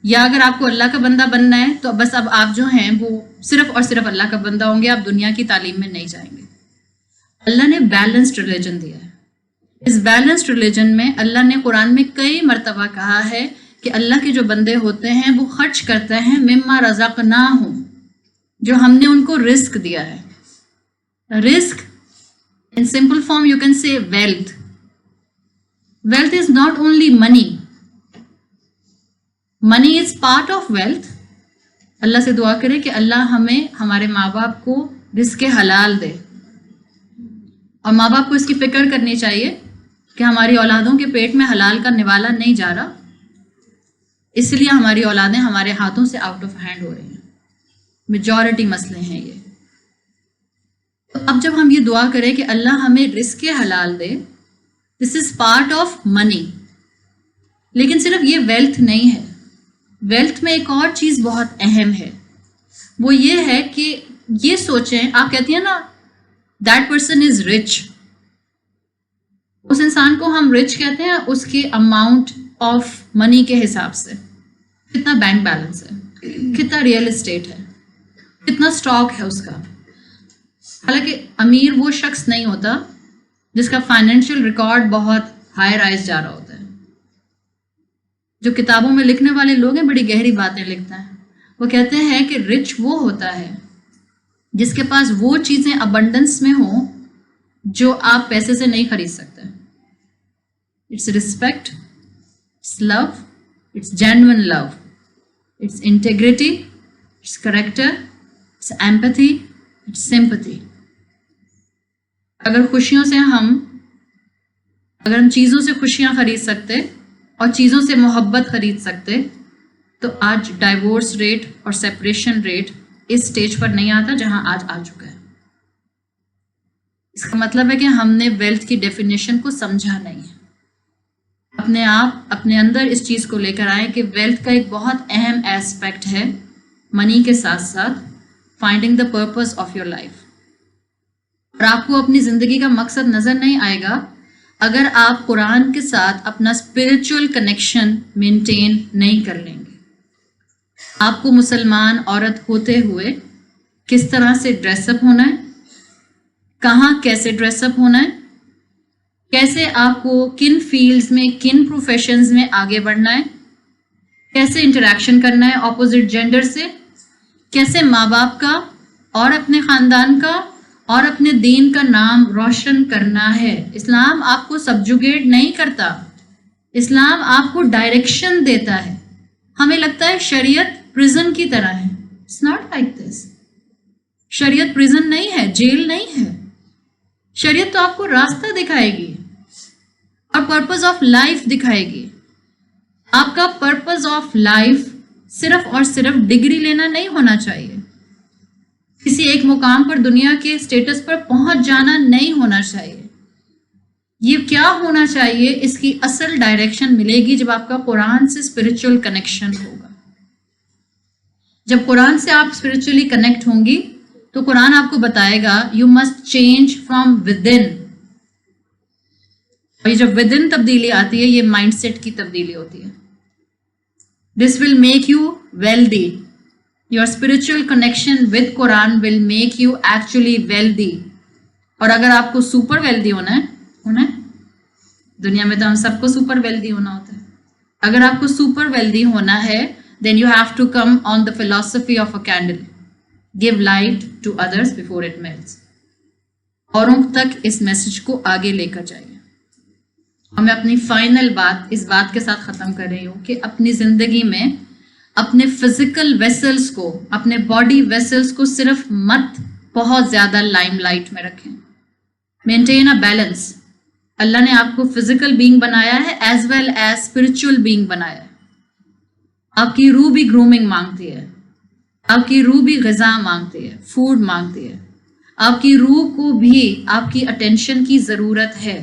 یا اگر آپ کو اللہ کا بندہ بننا ہے تو بس اب آپ جو ہیں وہ صرف اور صرف اللہ کا بندہ ہوں گے, آپ دنیا کی تعلیم میں نہیں جائیں گے. اللہ نے بیلنسڈ ریلیجن دیا ہے. اس بیلنسڈ ریلیجن میں اللہ نے قرآن میں کئی مرتبہ کہا ہے کہ اللہ کے جو بندے ہوتے ہیں وہ خرچ کرتے ہیں مما رزقناہم, جو ہم نے ان کو رزق دیا ہے. رزق in simple form you can say wealth. Wealth is not only money. Money is part of wealth. اللہ سے دعا کرے کہ اللہ ہمیں ہمارے ماں باپ کو رزق حلال دے, اور ماں باپ کو اس کی فکر کرنی چاہیے کہ ہماری اولادوں کے پیٹ میں حلال کا نوالا نہیں جا رہا, اس لیے ہماری اولادیں ہمارے ہاتھوں سے آؤٹ آف ہینڈ ہو رہی ہیں. میجورٹی مسئلے ہیں یہ. تو اب جب ہم یہ دعا کریں کہ اللہ ہمیں رزق حلال دے, دس از پارٹ آف منی. لیکن صرف یہ ویلتھ نہیں ہے. ویلتھ میں ایک اور چیز بہت اہم ہے, وہ یہ ہے کہ یہ سوچیں, آپ کہتی ہیں نا دیٹ پرسن از رچ. اس انسان کو ہم رچ کہتے ہیں اس کے اماؤنٹ آف منی کے حساب سے. کتنا بینک بیلنس ہے, کتنا ریئل اسٹیٹ ہے, کتنا اسٹاک ہے اس کا. حالانکہ امیر وہ شخص نہیں ہوتا جس کا فائنینشیل ریکارڈ بہت ہائی رائز جا رہا ہوتا ہے. جو کتابوں میں لکھنے والے لوگ ہیں بڑی گہری باتیں لکھتے ہیں. وہ کہتے ہیں کہ رچ وہ ہوتا ہے جس کے پاس وہ چیزیں ابنڈنس میں ہوں جو آپ پیسے سے نہیں خرید سکتے. It's respect, it's love, it's genuine love, it's integrity, it's character, it's empathy, it's sympathy. اگر ہم چیزوں سے خوشیاں خرید سکتے اور چیزوں سے محبت خرید سکتے تو آج ڈائیورس ریٹ اور سیپریشن ریٹ اس سٹیج پر نہیں آتا جہاں آج آ چکا ہے. اس کا مطلب ہے کہ ہم نے ویلتھ کی ڈیفینیشن کو سمجھا نہیں ہے. اپنے آپ اپنے اندر اس چیز کو لے کر آئیں کہ ویلتھ کا ایک بہت اہم ایسپیکٹ ہے منی کے ساتھ ساتھ finding the purpose of your life. اور آپ کو اپنی زندگی کا مقصد نظر نہیں آئے گا اگر آپ قرآن کے ساتھ اپنا اسپرچل کنیکشن مینٹین نہیں کر لیں گے. آپ کو مسلمان عورت ہوتے ہوئے کس طرح سے ڈریس اپ ہونا ہے, کہاں کیسے ڈریس اپ ہونا ہے, کیسے آپ کو کن فیلڈز میں کن پروفیشنز میں آگے بڑھنا ہے, کیسے انٹریکشن کرنا ہے اپوزٹ جینڈر سے, کیسے ماں باپ کا اور اپنے خاندان کا اور اپنے دین کا نام روشن کرنا ہے. اسلام آپ کو سبجوگیٹ نہیں کرتا, اسلام آپ کو ڈائریکشن دیتا ہے. ہمیں لگتا ہے شریعت پرزن کی طرح ہے. It's not like this. شریعت پرزن نہیں ہے, جیل نہیں ہے. شریعت تو آپ کو راستہ دکھائے گی اور پرپز آف لائف دکھائے گی. آپ کا پرپز آف لائف صرف اور صرف ڈگری لینا نہیں ہونا چاہیے, کسی ایک مقام پر دنیا کے اسٹیٹس پر پہنچ جانا نہیں ہونا چاہیے. یہ کیا ہونا چاہیے, اس کی اصل ڈائریکشن ملے گی جب آپ کا قرآن سے اسپرچل کنیکشن ہوگا. جب قرآن سے آپ اسپرچولی کنیکٹ ہوں گی تو قرآن آپ کو بتائے گا you must change from within. اور یہ جب ود ان تبدیلی آتی ہے یہ مائنڈ سیٹ کی تبدیلی ہوتی ہے. This will make you wealthy. Your spiritual connection with Quran will make you actually wealthy. اور اگر آپ کو سپر ویلدی ہونا ہے دنیا میں تو ہم سب کو سپر ویلدی ہونا ہوتا ہے. اگر آپ کو سپر ویلدی ہونا ہے then you have to come on the philosophy of a candle. Give light to others before it melts. اوروں تک اس میسج کو آگے لے کر جائیے. اور میں اپنی فائنل بات اس بات کے ساتھ ختم کر رہی ہوں کہ اپنی زندگی میں اپنے فزیکل ویسلز کو, اپنے باڈی ویسلز کو صرف مت بہت زیادہ لائم لائٹ میں رکھیں. Maintain a balance. اللہ نے آپ کو فزیکل بینگ بنایا ہے as well as spiritual being بنایا ہے. آپ کی روح بھی گرومنگ مانگتی ہے, آپ کی روح بھی غذا مانگتی ہے, فوڈ مانگتی ہے. آپ کی روح کو بھی آپ کی اٹینشن کی ضرورت ہے.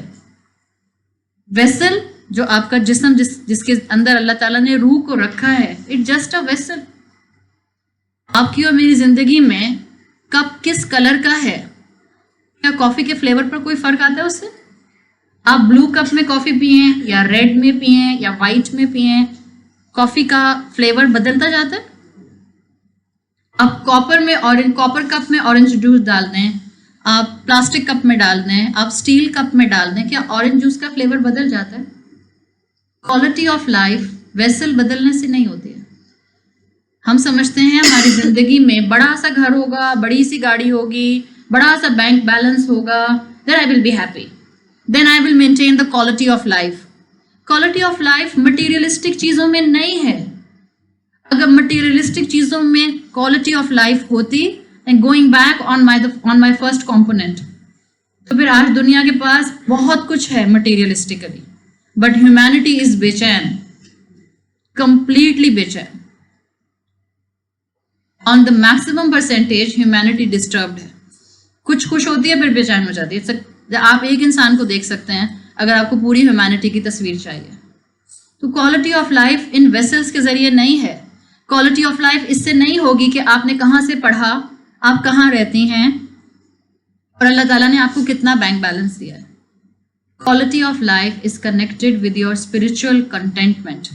ویسل جو آپ کا جسم جس کے اندر اللہ تعالیٰ نے روح کو رکھا ہے, اٹ جسٹ اے ویسل. آپ کی اور میری زندگی میں کپ کس کلر کا ہے, کیا کافی کے فلیور پر کوئی فرق آتا ہے اس سے؟ آپ بلو کپ میں کافی پئیں یا ریڈ میں پئیں یا وائٹ میں پئیں, کافی کا فلیور بدلتا جاتا ہے. آپ کاپر کپ میں اورنج جوس ڈال دیں, آپ پلاسٹک کپ میں ڈال دیں, آپ اسٹیل کپ میں ڈال دیں, کیا اورنج جوس کا فلیور بدل جاتا ہے؟ کوالٹی آف لائف ویسل بدلنے سے نہیں ہوتی ہے. ہم سمجھتے ہیں ہماری زندگی میں بڑا سا گھر ہوگا, بڑی سی گاڑی ہوگی, بڑا سا بینک بیلنس ہوگا, then I will be happy, then I will maintain the quality of life. Quality of life materialistic چیزوں میں نہیں ہے. اگر مٹیریلسٹک چیزوں میں کوالٹی آف لائف ہوتی and going back on my first component, تو پھر آج دنیا کے پاس بہت کچھ ہے مٹیریلسٹکلی, بٹ ہیومینٹی از بے چین, کمپلیٹلی بے چین. On the maximum percentage humanity disturbed ہے. کچھ خوش ہوتی ہے پھر بے چین ہو جاتی ہے. آپ ایک انسان کو دیکھ سکتے ہیں اگر آپ کو پوری ہیومینٹی کی تصویر چاہیے. تو quality of life in vessels کے ذریعے نہیں ہے. کوالٹی آف لائف اس سے نہیں ہوگی کہ آپ نے کہاں سے پڑھا, آپ کہاں رہتی ہیں, اور اللہ تعالیٰ نے آپ کو کتنا بینک بیلنس دیا ہے. Quality of life is connected with your spiritual contentment.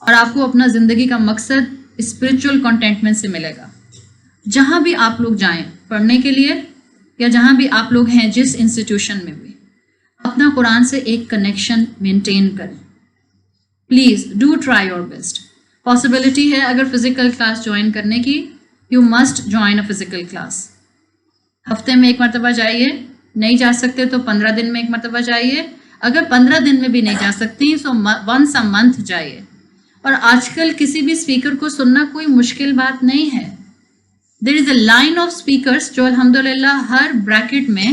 اور آپ کو اپنا زندگی کا مقصد اسپرچل کنٹینٹمنٹ سے ملے گا. جہاں بھی آپ لوگ جائیں پڑھنے کے لیے یا جہاں بھی آپ لوگ ہیں جس انسٹیٹیوشن میں بھی, اپنا قرآن سے ایک کنیکشن مینٹین کریں. Please do try your best. Possibility ہے اگر فزیکل کلاس جوائن کرنے کی, you must join a physical class. ہفتے میں ایک مرتبہ جائیے, نہیں جا سکتے تو 15 دن میں ایک مرتبہ جائیے. اگر 15 دن میں بھی نہیں جا سکتی سو ونس اے منتھ جائیے. اور آج کل کسی بھی اسپیکر کو سننا کوئی مشکل بات نہیں ہے. دیر از اے لائن آف اسپیکرس جو الحمدللہ ہر بریکٹ میں,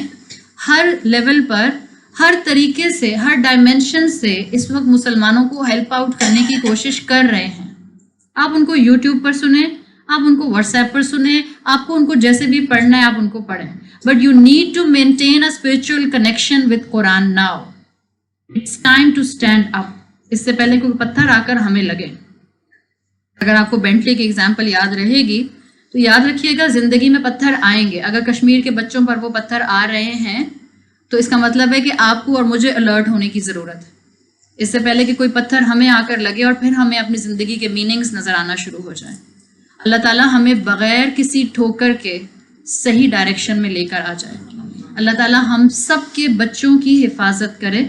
ہر لیول پر, ہر طریقے سے, ہر ڈائمینشن سے اس وقت مسلمانوں کو ہیلپ آؤٹ کرنے کی کوشش کر رہے ہیں. آپ ان کو یوٹیوب پر سنیں, آپ ان کو واٹس ایپ پر سنیں, آپ کو ان کو جیسے بھی پڑھنا ہے آپ ان کو پڑھیں. But you need to maintain a spiritual connection with Quran now. It's time to stand up. اس سے پہلے کوئی پتھر آ کر ہمیں لگے. اگر آپ کو بینٹلی کی ایگزامپل یاد رہے گی تو یاد رکھیے گا زندگی میں پتھر آئیں گے. اگر کشمیر کے بچوں پر وہ پتھر آ رہے ہیں تو اس کا مطلب ہے کہ آپ کو اور مجھے الرٹ ہونے کی ضرورت ہے. اس سے پہلے کہ کوئی پتھر ہمیں آ کر لگے اور پھر ہمیں اپنی زندگی کے میننگز نظر آنا شروع ہو جائیں. اللہ تعالیٰ ہمیں بغیر کسی ٹھوکر کے صحیح ڈائریکشن میں لے کر آ جائے. اللہ تعالیٰ ہم سب کے بچوں کی حفاظت کرے,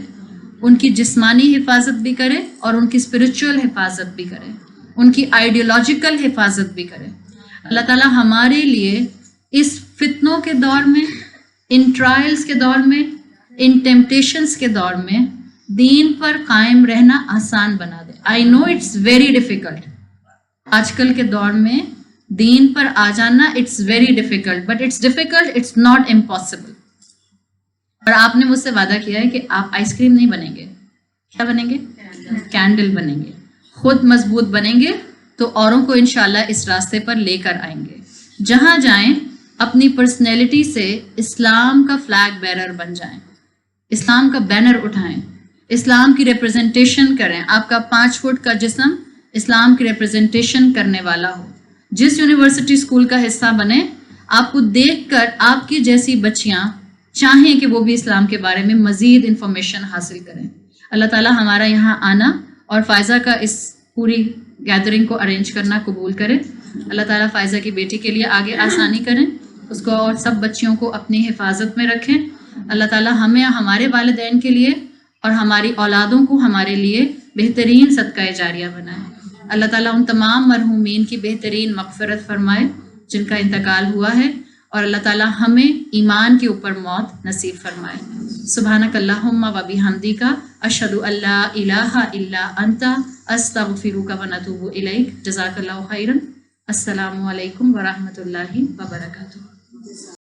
ان کی جسمانی حفاظت بھی کرے اور ان کی اسپرچول حفاظت بھی کرے, ان کی آئیڈیولوجیکل حفاظت بھی کرے. اللہ تعالیٰ ہمارے لیے اس فتنوں کے دور میں, ان ٹرائلز کے دور میں, ان ٹیمپٹیشنز کے دور میں دین پر قائم رہنا آسان بنا دے. I know it's very difficult. آج کل کے دور میں دین پر آ جانا it's very difficult, but it's difficult, it's not impossible. اور آپ نے مجھ سے وعدہ کیا ہے کہ آپ آئس کریم نہیں بنیں گے. کیا بنیں گے؟ کینڈل بنیں گے. خود مضبوط بنیں گے تو اوروں کو انشاءاللہ اس راستے پر لے کر آئیں گے. جہاں جائیں اپنی پرسنالٹی سے اسلام کا فلیگ بیرر بن جائیں, اسلام کا بینر اٹھائیں, اسلام کی ریپرزنٹیشن کریں. آپ کا 5 فٹ کا جسم اسلام کی ریپرزنٹیشن کرنے والا ہو. جس یونیورسٹی اسکول کا حصہ بنے, آپ کو دیکھ کر آپ کی جیسی بچیاں چاہیں کہ وہ بھی اسلام کے بارے میں مزید انفارمیشن حاصل کریں. اللہ تعالیٰ ہمارا یہاں آنا اور فائزہ کا اس پوری گیدرنگ کو ارینج کرنا قبول کرے. اللہ تعالیٰ فائزہ کی بیٹی کے لیے آگے آسانی کریں, اس کو اور سب بچیوں کو اپنی حفاظت میں رکھیں. اللہ تعالیٰ ہمیں ہمارے والدین کے لیے اور ہماری اولادوں کو ہمارے لیے بہترین صدقہ جاریہ بنائے. اللہ تعالیٰ ان تمام مرحومین کی بہترین مغفرت فرمائے جن کا انتقال ہوا ہے, اور اللہ تعالیٰ ہمیں ایمان کے اوپر موت نصیب فرمائے. سبحانک اللہم و بحمدک اشہد ان لا الہ الا انت استغفرک و اتوب الیک. جزاک اللہ خیرا. السلام علیکم ورحمۃ اللہ وبرکاتہ.